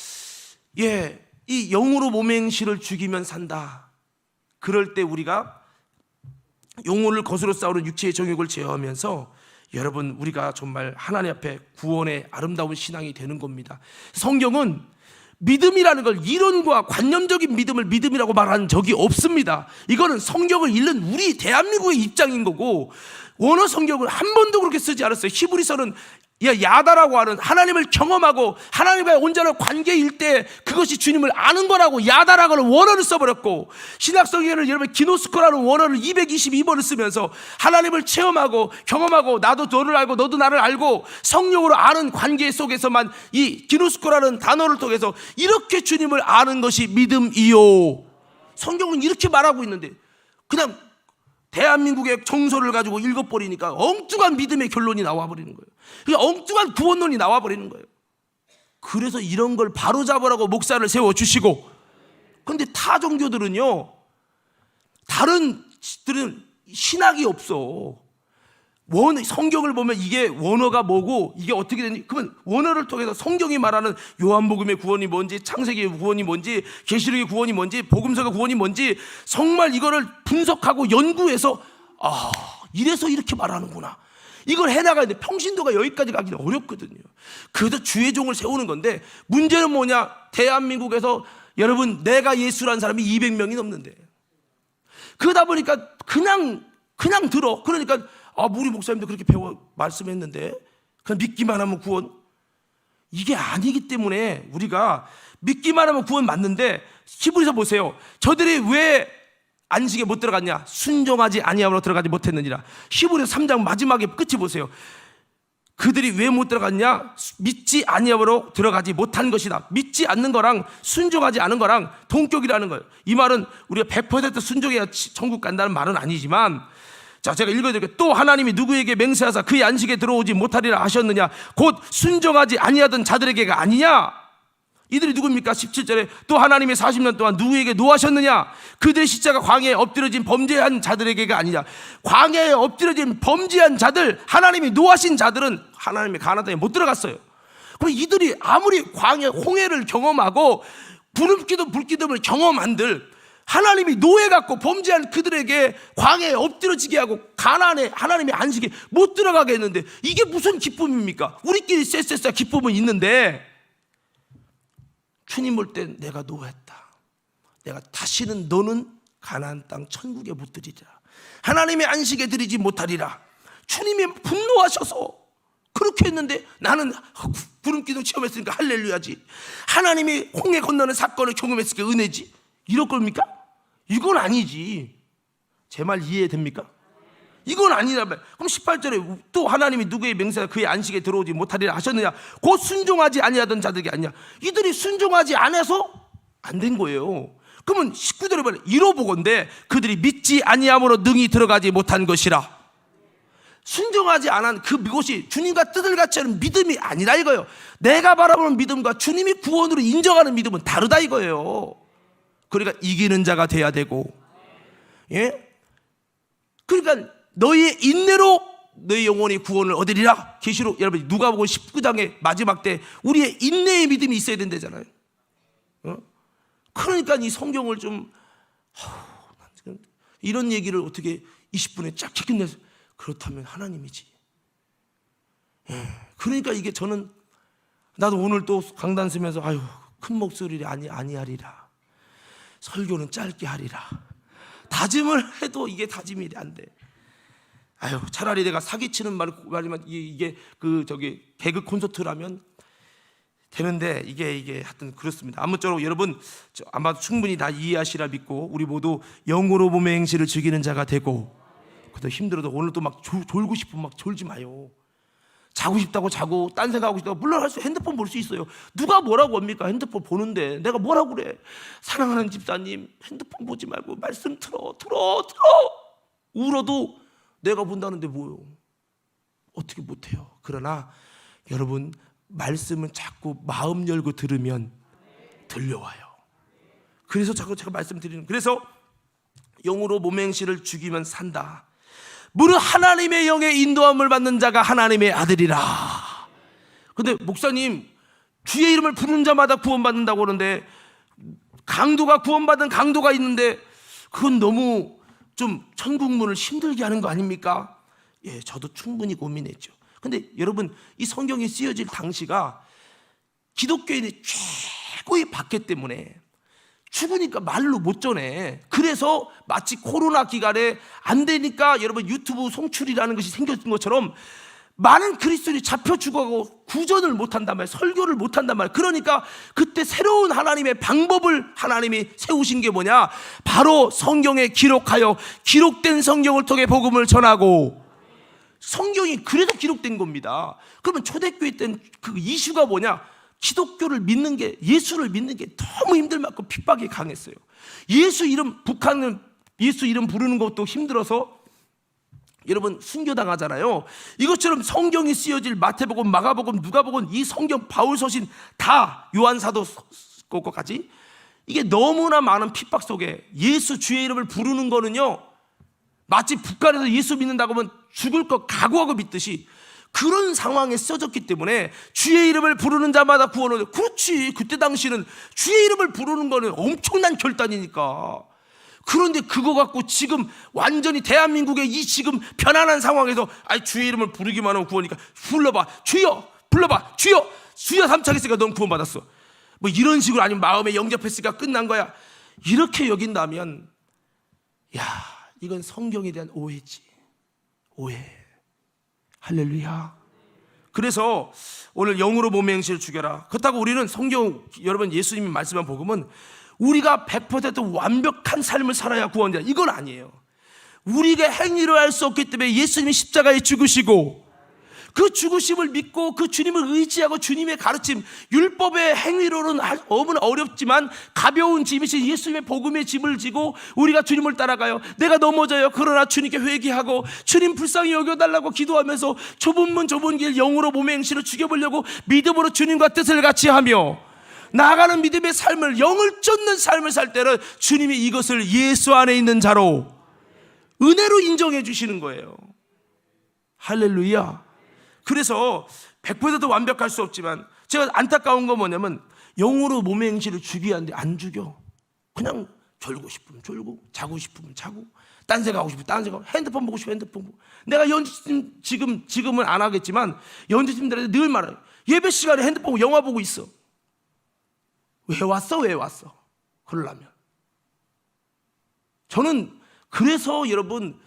이 영으로 몸의 행실을 죽이면 산다. 그럴 때 우리가 영혼을 거스로 싸우는 육체의 정욕을 제어하면서 여러분 우리가 정말 하나님 앞에 구원의 아름다운 신앙이 되는 겁니다. 성경은 믿음이라는 걸 이론과 관념적인 믿음을 믿음이라고 말하는 적이 없습니다. 이거는 성경을 읽는 우리 대한민국의 입장인 거고, 원어 성경을 한 번도 그렇게 쓰지 않았어요. 히브리서는 야다라고 하는 하나님을 경험하고 하나님과의 온전한 관계일 때 그것이 주님을 아는 거라고 야다라고 하는 원어를 써버렸고, 신약성경에는 여러분 기노스코라는 원어를 222번을 쓰면서 하나님을 체험하고 경험하고 나도 너를 알고 너도 나를 알고 성령으로 아는 관계 속에서만 이 기노스코라는 단어를 통해서 이렇게 주님을 아는 것이 믿음이요. 성경은 이렇게 말하고 있는데 그냥 대한민국의 정서를 가지고 읽어버리니까 엉뚱한 믿음의 결론이 나와버리는 거예요. 그냥 엉뚱한 구원론이 나와버리는 거예요. 그래서 이런 걸 바로잡으라고 목사를 세워주시고, 그런데 타 종교들은요, 다른 들은 신학이 없어. 성경을 보면 이게 원어가 뭐고 이게 어떻게 되는지, 그러면 원어를 통해서 성경이 말하는 요한복음의 구원이 뭔지, 창세기의 구원이 뭔지, 계시록의 구원이 뭔지, 복음서의 구원이 뭔지 정말 이거를 분석하고 연구해서 이래서 이렇게 말하는구나, 이걸 해나가는데 평신도가 여기까지 가기는 어렵거든요. 그래서 주의 종을 세우는 건데 문제는 뭐냐? 대한민국에서 여러분 내가 예수라는 사람이 200명이 넘는데, 그러다 보니까 그냥 들어. 그러니까 우리 목사님도 그렇게 말씀했는데 그냥 믿기만 하면 구원, 이게 아니기 때문에 우리가 믿기만 하면 구원 맞는데, 히브리서 보세요. 저들이 왜 안식에 못 들어갔냐? 순종하지 아니함으로 들어가지 못했느니라. 히브리서 3장 마지막에 끝이 보세요. 그들이 왜 못 들어갔냐? 믿지 아니함으로 들어가지 못한 것이다. 믿지 않는 거랑 순종하지 않은 거랑 동격이라는 거예요. 이 말은 우리가 100% 순종해야 천국 간다는 말은 아니지만, 자, 제가 읽어드릴게요. 또 하나님이 누구에게 맹세하사 그의 안식에 들어오지 못하리라 하셨느냐? 곧 순종하지 아니하던 자들에게가 아니냐? 이들이 누굽니까? 17절에 또 하나님이 40년 동안 누구에게 노하셨느냐? 그들의 십자가 광야에 엎드려진 범죄한 자들에게가 아니냐? 광야에 엎드려진 범죄한 자들, 하나님이 노하신 자들은 하나님의 가나안 땅에 못 들어갔어요. 그럼 이들이 아무리 광야 홍해를 경험하고 구름기둥 불기둥을 경험한들, 하나님이 노예갖고 범죄한 그들에게 광야에 엎드려지게 하고 가나안에 하나님의 안식에 못 들어가게 했는데 이게 무슨 기쁨입니까? 우리끼리 쎄쎄쎄 기쁨은 있는데, 주님 볼 때 내가 노했다. 내가 다시는 너는 가나안 땅 천국에 못 들이리라. 하나님의 안식에 들이지 못하리라. 주님이 분노하셔서 그렇게 했는데 나는 구름기둥 체험했으니까 할렐루야지. 하나님이 홍해 건너는 사건을 경험했으니까 은혜지. 이럴 겁니까? 이건 아니지. 제 말 이해됩니까? 이건 아니란 말. 그럼 18절에 또 하나님이 누구의 맹세가 그의 안식에 들어오지 못하리라 하셨느냐? 곧 순종하지 아니하던 자들이 아니냐. 이들이 순종하지 않아서 안 된 거예요. 그러면 19절에 보면 이로보건대 그들이 믿지 아니함으로 능히 들어가지 못한 것이라. 순종하지 않은 그것이 주님과 뜻을 같이 하는 믿음이 아니라 이거예요. 내가 바라보는 믿음과 주님이 구원으로 인정하는 믿음은 다르다 이거예요. 그러니까 이기는 자가 돼야 되고, 예? 그러니까 너희의 인내로 너희 영혼이 구원을 얻으리라. 계시록 여러분 누가복음 19장의 마지막 때 우리의 인내의 믿음이 있어야 된다잖아요. 그러니까 이 성경을 좀 이런 얘기를 어떻게 20분에 쫙 끝내서 그렇다면 하나님이지. 그러니까 이게 저는 나도 오늘 또 강단 쓰면서 아유 큰 목소리를 아니하리라. 설교는 짧게 하리라. 다짐을 해도 이게 다짐이 안 돼. 아유 차라리 내가 사기치는 말이면 이게 개그 콘서트라면 되는데 이게 하여튼 그렇습니다. 아무쪼록 여러분 아마 충분히 다 이해하시라 믿고 우리 모두 영으로 몸의 행실을 즐기는 자가 되고, 그래도 힘들어도 오늘 또 막 졸고 싶으면 막 졸지 마요. 자고 싶다고 자고 딴 생각하고 싶다고 물론 핸드폰 볼 수 있어요. 누가 뭐라고 합니까? 핸드폰 보는데 내가 뭐라고 그래. 사랑하는 집사님 핸드폰 보지 말고 말씀 틀어. 울어도 내가 본다는데 뭐요? 어떻게 못해요. 그러나 여러분 말씀은 자꾸 마음 열고 들으면 들려와요. 그래서 자꾸 제가 말씀드리는, 그래서 영으로 몸의 행실을 죽이면 산다. 무릇 하나님의 영의 인도함을 받는 자가 하나님의 아들이라. 근데 목사님 주의 이름을 부르는 자마다 구원받는다고 그러는데 강도가 구원받은 강도가 있는데 그건 너무 좀 천국문을 힘들게 하는 거 아닙니까? 예, 저도 충분히 고민했죠. 근데 여러분 이 성경이 쓰여질 당시가 기독교인의 최고의 박해 때문에 죽으니까 말로 못 전해. 그래서 마치 코로나 기간에 안 되니까 여러분 유튜브 송출이라는 것이 생겼던 것처럼 많은 그리스도인이 잡혀 죽어가고 구전을 못한단 말이에요. 설교를 못한단 말이에요. 그러니까 그때 새로운 하나님의 방법을 하나님이 세우신 게 뭐냐? 바로 성경에 기록하여 기록된 성경을 통해 복음을 전하고, 성경이 그래서 기록된 겁니다. 그러면 초대교회 때는 그 이슈가 뭐냐? 기독교를 믿는 게, 예수를 믿는 게 너무 힘들만큼 핍박이 강했어요. 북한은 예수 이름 부르는 것도 힘들어서 여러분 순교당하잖아요. 이것처럼 성경이 쓰여질 마태복음, 마가복음, 누가복음, 이 성경 바울서신 다 요한사도 것까지 이게 너무나 많은 핍박 속에 예수 주의 이름을 부르는 거는요 마치 북한에서 예수 믿는다고 하면 죽을 것 각오하고 믿듯이 그런 상황에 써졌기 때문에 주의 이름을 부르는 자마다 구원을. 그렇지, 그때 당시는 주의 이름을 부르는 거는 엄청난 결단이니까. 그런데 그거 갖고 지금 완전히 대한민국의 이 지금 편안한 상황에서 주의 이름을 부르기만 하면 구원이니까 불러봐 주여, 불러봐 주여, 주여 삼창했으니까 넌 구원받았어. 뭐 이런 식으로, 아니면 마음에 영접했으니까 끝난 거야. 이렇게 여긴다면 이건 성경에 대한 오해지. 오해. 할렐루야. 그래서 오늘 영으로 몸의 행실을 죽여라. 그렇다고 우리는 성경, 여러분 예수님이 말씀한 복음은 우리가 100% 완벽한 삶을 살아야 구원자, 이건 아니에요. 우리가 행위로 할 수 없기 때문에 예수님이 십자가에 죽으시고 그 죽으심을 믿고 그 주님을 의지하고 주님의 가르침, 율법의 행위로는 너무나 어렵지만 가벼운 짐이신 예수님의 복음의 짐을 지고 우리가 주님을 따라가요. 내가 넘어져요. 그러나 주님께 회개하고 주님 불쌍히 여겨달라고 기도하면서 좁은 문 좁은 길 영으로 몸의 행실을 죽여보려고 믿음으로 주님과 뜻을 같이 하며 나아가는 믿음의 삶을, 영을 쫓는 삶을 살 때는 주님이 이것을 예수 안에 있는 자로 은혜로 인정해 주시는 거예요. 할렐루야. 그래서 100% 완벽할 수 없지만 제가 안타까운 건 뭐냐면 영으로 몸의 행실을 죽여야 하는데 안 죽여. 그냥 졸고 싶으면 졸고, 자고 싶으면 자고, 딴 생각하고 싶으면 딴 생각하고, 핸드폰 보고 싶으면 핸드폰 보고. 내가 연주팀 지금은 안 하겠지만 연주팀들한테 늘 말해요. 예배 시간에 핸드폰 보고 영화 보고 있어. 왜 왔어? 그러려면. 저는 그래서 여러분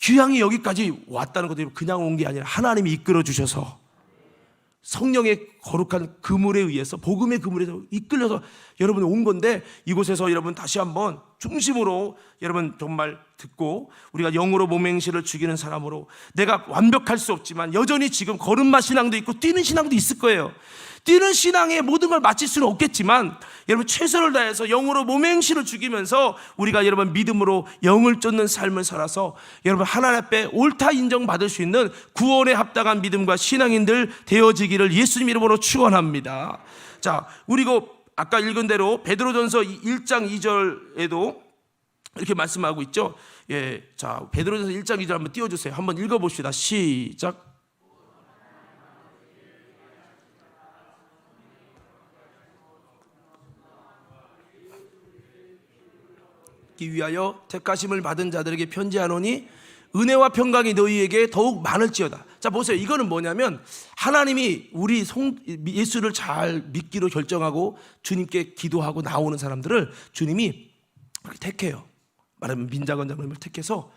귀향이 여기까지 왔다는 것도 그냥 온 게 아니라 하나님이 이끌어 주셔서 성령의 거룩한 그물에 의해서, 복음의 그물에서 이끌려서 여러분 온 건데, 이곳에서 여러분 다시 한번 중심으로 여러분 정말 듣고, 우리가 영으로 몸행실을 죽이는 사람으로, 내가 완벽할 수 없지만 여전히 지금 걸음마 신앙도 있고 뛰는 신앙도 있을 거예요. 뛰는 신앙에 모든 걸 마칠 수는 없겠지만 여러분 최선을 다해서 영으로 몸행실을 죽이면서 우리가 여러분 믿음으로 영을 쫓는 삶을 살아서 여러분 하나님 앞에 옳다 인정받을 수 있는 구원에 합당한 믿음과 신앙인들 되어지기를 예수님 이름으로 축원합니다. 자, 그리고 아까 읽은 대로 베드로전서 1장 2절에도 이렇게 말씀하고 있죠. 예, 자, 베드로전서 1장 2절 한번 띄워주세요. 한번 읽어봅시다. 시작. 위하여 택하심을 받은 자들에게 편지하노니 은혜와 평강이 너희에게 더욱 많을지어다. 자, 보세요. 이거는 뭐냐면 하나님이 우리 예수를 잘 믿기로 결정하고 주님께 기도하고 나오는 사람들을 주님이 택해요. 말하면 민자건장님을 택해서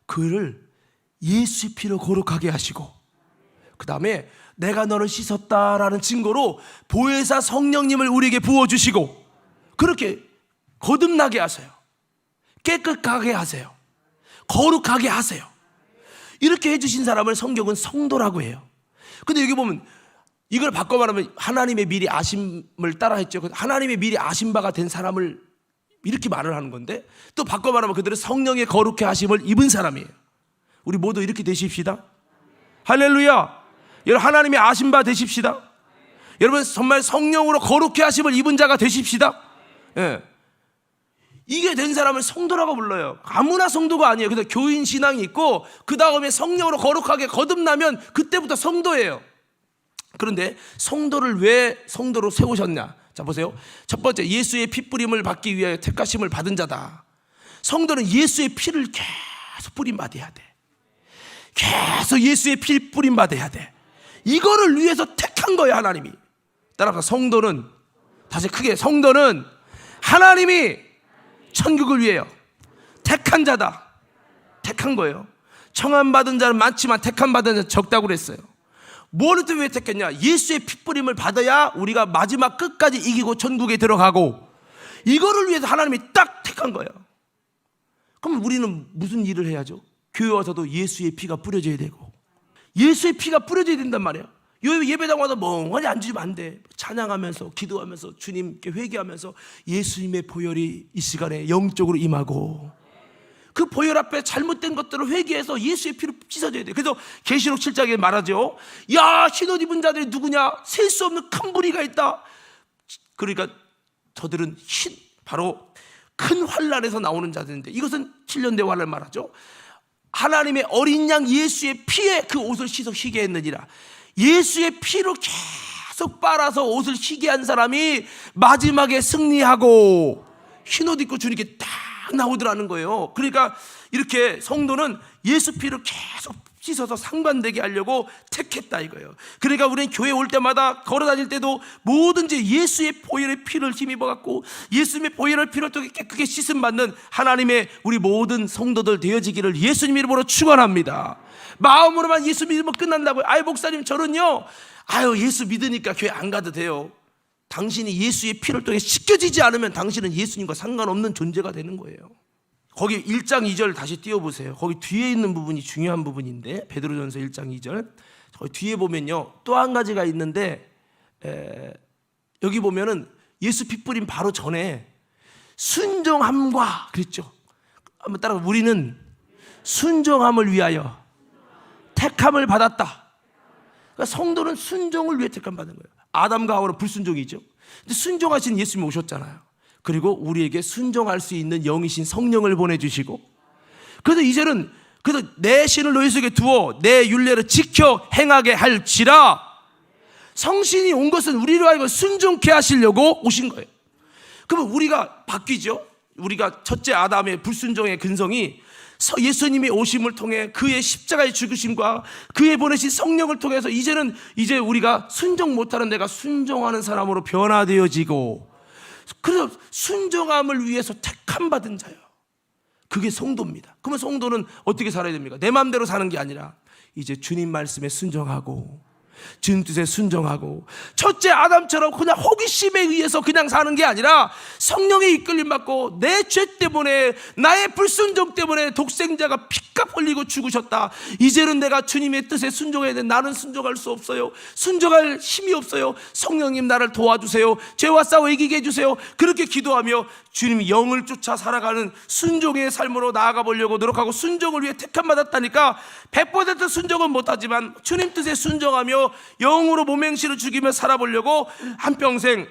그를 예수의 피로 거룩하게 하시고, 그 다음에 내가 너를 씻었다라는 증거로 보혜사 성령님을 우리에게 부어주시고, 그렇게 거듭나게 하세요. 깨끗하게 하세요. 거룩하게 하세요. 이렇게 해주신 사람을 성경은 성도라고 해요. 근데 여기 보면 이걸 바꿔 말하면 하나님의 미리 아심을 따라 했죠. 하나님의 미리 아심 바가 된 사람을 이렇게 말을 하는 건데, 또 바꿔 말하면 그들은 성령의 거룩해 하심을 입은 사람이에요. 우리 모두 이렇게 되십시다. 할렐루야. 여러분 하나님의 아심 바 되십시다. 여러분 정말 성령으로 거룩해 하심을 입은 자가 되십시다. 예. 이게 된 사람을 성도라고 불러요. 아무나 성도가 아니에요. 그래서 교인 신앙이 있고 그 다음에 성령으로 거룩하게 거듭나면 그때부터 성도예요. 그런데 성도를 왜 성도로 세우셨냐? 자, 보세요. 첫 번째, 예수의 피 뿌림을 받기 위하여 택하심을 받은 자다. 성도는 예수의 피를 계속 뿌림받아야 돼. 계속 예수의 피 뿌림받아야 돼. 이거를 위해서 택한 거예요, 하나님이. 따라서 성도는, 다시 크게, 성도는 하나님이 천국을 위해요 택한 자다. 택한 거예요. 청함받은 자는 많지만 택함받은 자는 적다고 그랬어요. 뭐를 또 왜 택했냐? 예수의 핏뿌림을 받아야 우리가 마지막 끝까지 이기고 천국에 들어가고, 이거를 위해서 하나님이 딱 택한 거예요. 그럼 우리는 무슨 일을 해야죠? 교회 와서도 예수의 피가 뿌려져야 되고, 예수의 피가 뿌려져야 된단 말이에요. 예배당 와서 멍하니 앉으면 안 돼. 찬양하면서 기도하면서 주님께 회개하면서 예수님의 보혈이 이 시간에 영적으로 임하고, 그 보혈 앞에 잘못된 것들을 회개해서 예수의 피로 씻어줘야 돼. 그래서 계시록 7장에 말하죠. 야, 흰옷 입은 자들이 누구냐? 셀 수 없는 큰 무리가 있다. 그러니까 저들은 바로 큰 환난에서 나오는 자들인데, 이것은 7년대 환난을 말하죠. 하나님의 어린 양 예수의 피에 그 옷을 씻어 희게 했느니라. 예수의 피로 계속 빨아서 옷을 희게 한 사람이 마지막에 승리하고 흰옷 입고 주님께 딱 나오더라는 거예요. 그러니까 이렇게 성도는 예수 피로 계속 씻어서 상관되게 하려고 택했다 이거예요. 그러니까 우리는 교회 올 때마다 걸어 다닐 때도 뭐든지 예수의 보혈의 피를 힘입어 갖고 예수님의 보혈의 피를 통해 깨끗하게 씻음 받는 하나님의 우리 모든 성도들 되어지기를 예수님 이름으로 축원합니다. 마음으로만 예수 믿으면 끝난다고요. 아유 목사님 저는요, 아유 예수 믿으니까 교회 안 가도 돼요. 당신이 예수의 피를 통해 씻겨지지 않으면 당신은 예수님과 상관없는 존재가 되는 거예요. 거기 1장 2절 다시 띄워보세요. 거기 뒤에 있는 부분이 중요한 부분인데, 베드로전서 1장 2절 거기 뒤에 보면요 또 한 가지가 있는데, 여기 보면은 예수 피 뿌림 바로 전에 순종함과 그랬죠. 한번 따라, 우리는 순종함을 위하여 택함을 받았다. 그러니까 성도는 순종을 위해 택함 받은 거예요. 아담과 하와는 불순종이죠. 근데 순종하신 예수님이 오셨잖아요. 그리고 우리에게 순종할 수 있는 영이신 성령을 보내주시고, 그래서 이제는 그래서 내 신을 너희 속에 두어 내 율례를 지켜 행하게 할지라. 성신이 온 것은 우리로 하여금 순종케 하시려고 오신 거예요. 그러면 우리가 바뀌죠. 우리가 첫째 아담의 불순종의 근성이 예수님의 오심을 통해 그의 십자가의 죽으심과 그의 보내신 성령을 통해서 이제 우리가 순종 못하는 내가 순종하는 사람으로 변화되어지고, 그래서 순종함을 위해서 택함 받은 자예요. 그게 성도입니다. 그러면 성도는 어떻게 살아야 됩니까? 내 마음대로 사는 게 아니라 이제 주님 말씀에 순종하고 주님 뜻에 순종하고, 첫째 아담처럼 그냥 호기심에 의해서 그냥 사는 게 아니라 성령의 이끌림 받고, 내 죄 때문에, 나의 불순종 때문에 독생자가 피값 흘리고 죽으셨다. 이제는 내가 주님의 뜻에 순종해야 돼. 나는 순종할 수 없어요. 순종할 힘이 없어요. 성령님 나를 도와주세요. 죄와 싸워 이기게 해주세요. 그렇게 기도하며 주님이 영을 쫓아 살아가는 순종의 삶으로 나아가 보려고 노력하고, 순종을 위해 택함 받았다니까. 100% 순종은 못하지만 주님 뜻에 순종하며 영으로 몸행실을 죽이며 살아보려고 한평생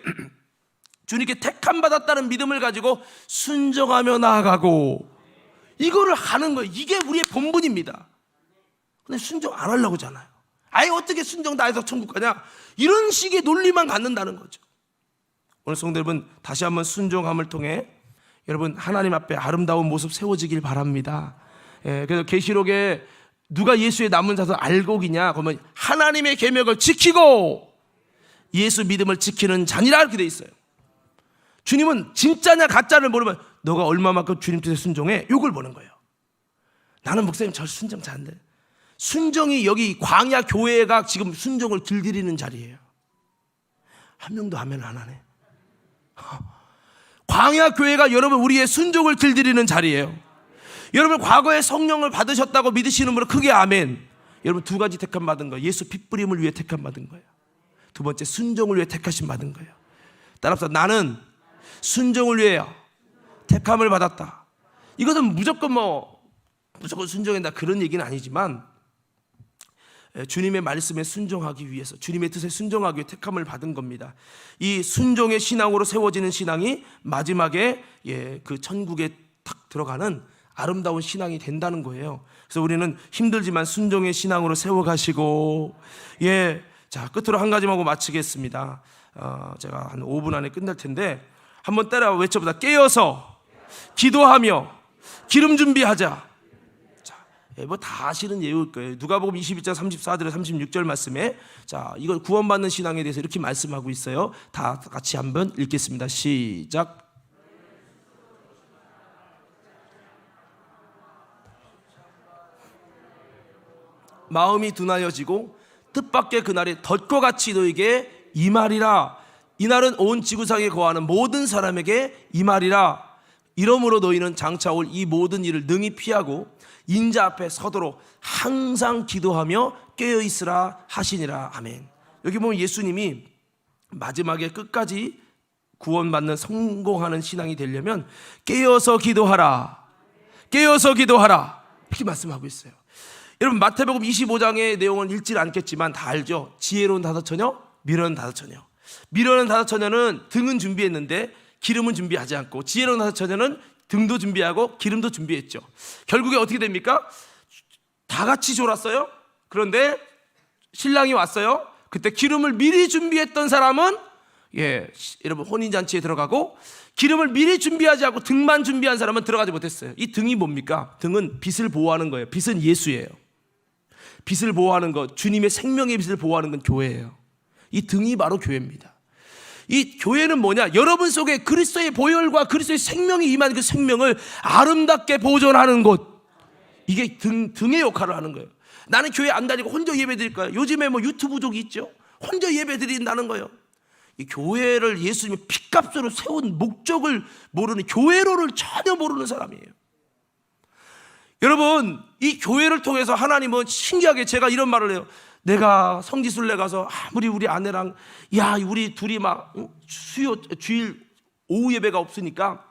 주님께 택함 받았다는 믿음을 가지고 순종하며 나아가고, 이거를 하는 거예요. 이게 우리의 본분입니다. 근데 순종 안 하려고 하잖아요. 아예 어떻게 순종 다 해서 천국 가냐, 이런 식의 논리만 갖는다는 거죠. 오늘 성도 여러분, 다시 한번 순종함을 통해 여러분 하나님 앞에 아름다운 모습 세워지길 바랍니다. 그래서 계시록에 누가 예수의 남은 자손 알곡이냐 그러면 하나님의 계명을 지키고 예수 믿음을 지키는 자니라, 이렇게 돼 있어요. 주님은 진짜냐 가짜를 모르면 너가 얼마만큼 주님 뜻에 순종해, 욕을 보는 거예요. 나는 목사님 저 순종 잘한데. 순종이, 여기 광야 교회가 지금 순종을 길들이는 자리예요. 한 명도 아멘 안 하네. 광야 교회가 여러분 우리의 순종을 길들이는 자리예요. 여러분 과거에 성령을 받으셨다고 믿으시는 분은 크게 아멘. 여러분 두 가지 택함 받은 거예요. 예수 피 뿌림을 위해 택함 받은 거예요. 두 번째 순종을 위해 택하심 받은 거예요. 따라서 나는 순종을 위해 택함을 받았다. 이것은 무조건 순종한다 그런 얘기는 아니지만, 주님의 말씀에 순종하기 위해서, 주님의 뜻에 순종하기 위해 택함을 받은 겁니다. 이 순종의 신앙으로 세워지는 신앙이 마지막에 그 천국에 탁 들어가는 아름다운 신앙이 된다는 거예요. 그래서 우리는 힘들지만 순종의 신앙으로 세워가시고, 자 끝으로 한 가지만 하고 마치겠습니다. 제가 한 5분 안에 끝날 텐데 한번 따라 외쳐보자. 깨어서 기도하며 기름 준비하자. 다 아시는 예일 거예요. 누가복음 22장 34절 36절 말씀에, 자 이걸 구원받는 신앙에 대해서 이렇게 말씀하고 있어요. 다 같이 한번 읽겠습니다. 시작. 마음이 둔하여지고 뜻밖의 그날이 덫과 같이 너에게 임하리라. 이날은 온 지구상에 거하는 모든 사람에게 임하리라. 이러므로 너희는 장차 올 이 모든 일을 능히 피하고 인자 앞에 서도록 항상 기도하며 깨어있으라 하시니라. 아멘. 여기 보면 예수님이 마지막에 끝까지 구원받는 성공하는 신앙이 되려면 깨어서 기도하라, 깨어서 기도하라, 이렇게 말씀하고 있어요. 여러분 마태복음 25장의 내용은 읽지 않겠지만 다 알죠. 지혜로운 다섯 처녀, 미련한 다섯 처녀. 미련한 다섯 처녀는 등은 준비했는데 기름은 준비하지 않고, 지혜로운 다섯 처녀는 등도 준비하고 기름도 준비했죠. 결국에 어떻게 됩니까? 다 같이 졸았어요. 그런데 신랑이 왔어요. 그때 기름을 미리 준비했던 사람은 여러분 혼인잔치에 들어가고, 기름을 미리 준비하지 않고 등만 준비한 사람은 들어가지 못했어요. 이 등이 뭡니까? 등은 빛을 보호하는 거예요. 빛은 예수예요. 빛을 보호하는 것, 주님의 생명의 빛을 보호하는 건 교회예요. 이 등이 바로 교회입니다. 이 교회는 뭐냐? 여러분 속에 그리스도의 보혈과 그리스도의 생명이 임한 그 생명을 아름답게 보존하는 곳. 이게 등의 역할을 하는 거예요. 나는 교회 안 다니고 혼자 예배 드릴까요? 요즘에 유튜브족이 있죠. 혼자 예배 드린다는 거예요. 이 교회를 예수님이 핏값으로 세운 목적을 모르는, 교회로를 전혀 모르는 사람이에요. 여러분 이 교회를 통해서 하나님은 신기하게, 제가 이런 말을 해요. 내가 성지순례 가서 아무리 우리 아내랑 우리 둘이 막 주일 오후 예배가 없으니까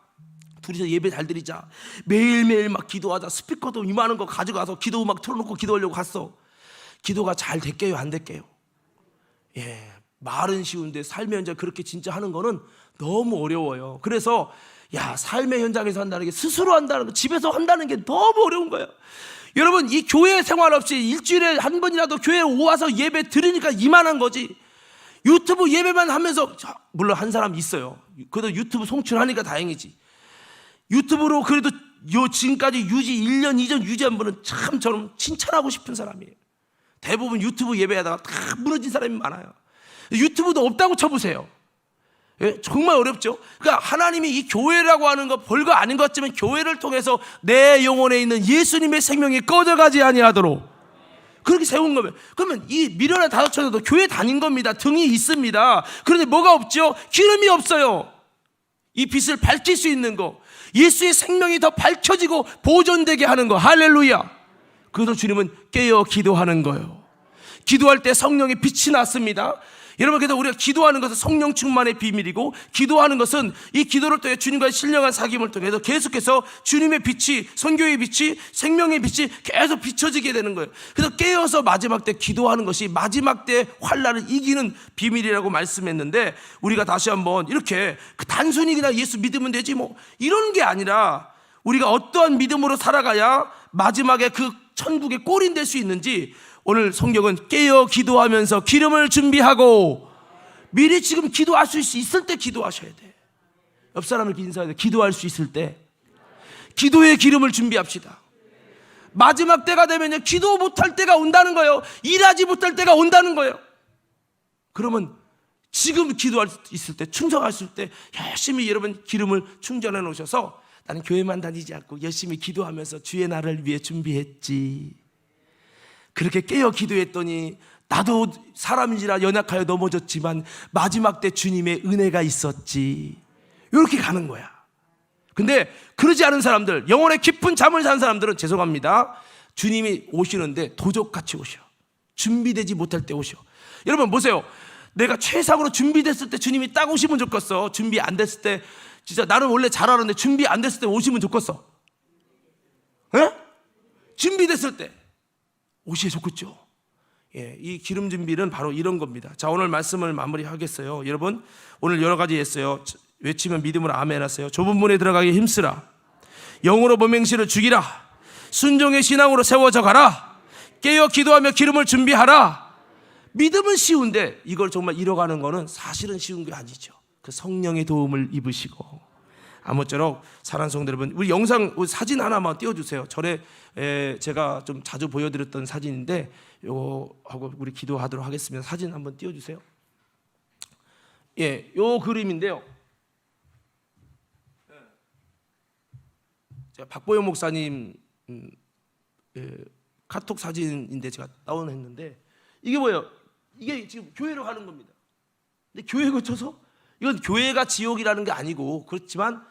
둘이서 예배 잘 드리자, 매일매일 막 기도하자, 스피커도 이만한 거 가져가서 기도 음악 틀어놓고 기도하려고 갔어. 기도가 잘 됐게요 안 됐게요? 말은 쉬운데 삶의 현장 그렇게 진짜 하는 거는 너무 어려워요. 그래서 삶의 현장에서 한다는 게, 스스로 한다는 거, 집에서 한다는 게 너무 어려운 거예요. 여러분 이 교회 생활 없이 일주일에 한 번이라도 교회에 와서 예배 드리니까 이만한 거지. 유튜브 예배만 하면서, 물론 한 사람 있어요. 그래도 유튜브 송출하니까 다행이지. 유튜브로 그래도 지금까지 1년 2년 유지한 분은 참 저는 칭찬하고 싶은 사람이에요. 대부분 유튜브 예배하다가 다 무너진 사람이 많아요. 유튜브도 없다고 쳐보세요. 정말 어렵죠. 그러니까 하나님이 이 교회라고 하는 거 별거 아닌 것 같지만, 교회를 통해서 내 영혼에 있는 예수님의 생명이 꺼져가지 아니하도록 그렇게 세운 거면, 그러면 이 미련한 다섯 처녀도 교회 다닌 겁니다. 등이 있습니다. 그런데 뭐가 없죠? 기름이 없어요. 이 빛을 밝힐 수 있는 거, 예수의 생명이 더 밝혀지고 보존되게 하는 거. 할렐루야. 그래서 주님은 깨어 기도하는 거예요. 기도할 때 성령의 빛이 났습니다. 여러분, 그래서 우리가 기도하는 것은 성령 충만의 비밀이고, 기도하는 것은 이 기도를 통해 주님과의 신령한 사귐을 통해서 계속해서 주님의 빛이, 선교의 빛이, 생명의 빛이 계속 비춰지게 되는 거예요. 그래서 깨어서 마지막 때 기도하는 것이 마지막 때 환난을 이기는 비밀이라고 말씀했는데, 우리가 다시 한번 이렇게 단순히 그냥 예수 믿으면 되지 뭐 이런 게 아니라, 우리가 어떠한 믿음으로 살아가야 마지막에 그 천국의 꼴인 될 수 있는지, 오늘 성경은 깨어 기도하면서 기름을 준비하고, 미리 지금 기도할 수 있을 때 기도하셔야 돼. 옆 사람을 인사해야 돼. 기도할 수 있을 때 기도의 기름을 준비합시다. 마지막 때가 되면요, 기도 못할 때가 온다는 거예요. 일하지 못할 때가 온다는 거예요. 그러면 지금 기도할 수 있을 때, 충성할 때 열심히 여러분 기름을 충전해 놓으셔서, 나는 교회만 다니지 않고 열심히 기도하면서 주의 날을 위해 준비했지, 그렇게 깨어 기도했더니 나도 사람인지라 연약하여 넘어졌지만 마지막 때 주님의 은혜가 있었지, 이렇게 가는 거야. 근데 그러지 않은 사람들, 영혼의 깊은 잠을 잔 사람들은 죄송합니다, 주님이 오시는데 도적같이 오셔. 준비되지 못할 때 오셔. 여러분 보세요, 내가 최상으로 준비됐을 때 주님이 딱 오시면 좋겠어. 준비 안 됐을 때, 진짜 나는 원래 잘하는데 준비 안 됐을 때 오시면 좋겠어. 에? 준비됐을 때 오시면 좋겠죠. 예, 이 기름 준비는 바로 이런 겁니다. 자, 오늘 말씀을 마무리하겠어요. 여러분, 오늘 여러 가지 했어요. 외치면 믿음으로 아멘 하세요. 좁은 문에 들어가기 힘쓰라. 영으로 범행실을 죽이라. 순종의 신앙으로 세워져 가라. 깨어 기도하며 기름을 준비하라. 믿음은 쉬운데 이걸 정말 이뤄가는 거는 사실은 쉬운 게 아니죠. 그 성령의 도움을 입으시고, 아무쪼록 사랑하는 성도 여러분, 우리 영상 사진 하나만 띄워주세요. 전에 제가 좀 자주 보여드렸던 사진인데, 요거 하고 우리 기도하도록 하겠습니다. 사진 한번 띄워주세요. 예, 요 그림인데요, 제가 박보영 목사님 카톡 사진인데 제가 다운했는데, 이게 뭐예요? 이게 지금 교회로 가는 겁니다. 근데 교회 거쳐서, 이건 교회가 지옥이라는 게 아니고, 그렇지만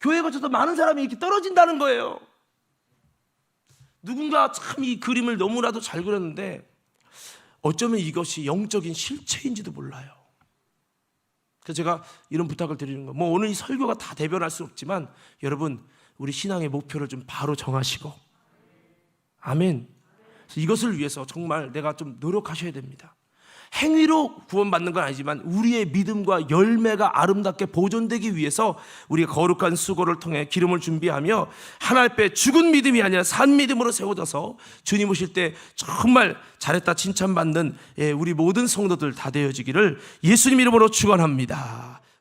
교회 거쳐서 많은 사람이 이렇게 떨어진다는 거예요. 누군가 참 이 그림을 너무나도 잘 그렸는데, 어쩌면 이것이 영적인 실체인지도 몰라요. 그래서 제가 이런 부탁을 드리는 거예요. 뭐 오늘 이 설교가 다 대변할 수 없지만, 여러분 우리 신앙의 목표를 좀 바로 정하시고, 아멘. 그래서 이것을 위해서 정말 내가 좀 노력하셔야 됩니다. 행위로 구원받는 건 아니지만 우리의 믿음과 열매가 아름답게 보존되기 위해서 우리가 거룩한 수고를 통해 기름을 준비하며 하나님 앞에 죽은 믿음이 아니라 산 믿음으로 세워져서 주님 오실 때 정말 잘했다 칭찬받는 우리 모든 성도들 다 되어지기를 예수님 이름으로 축원합니다.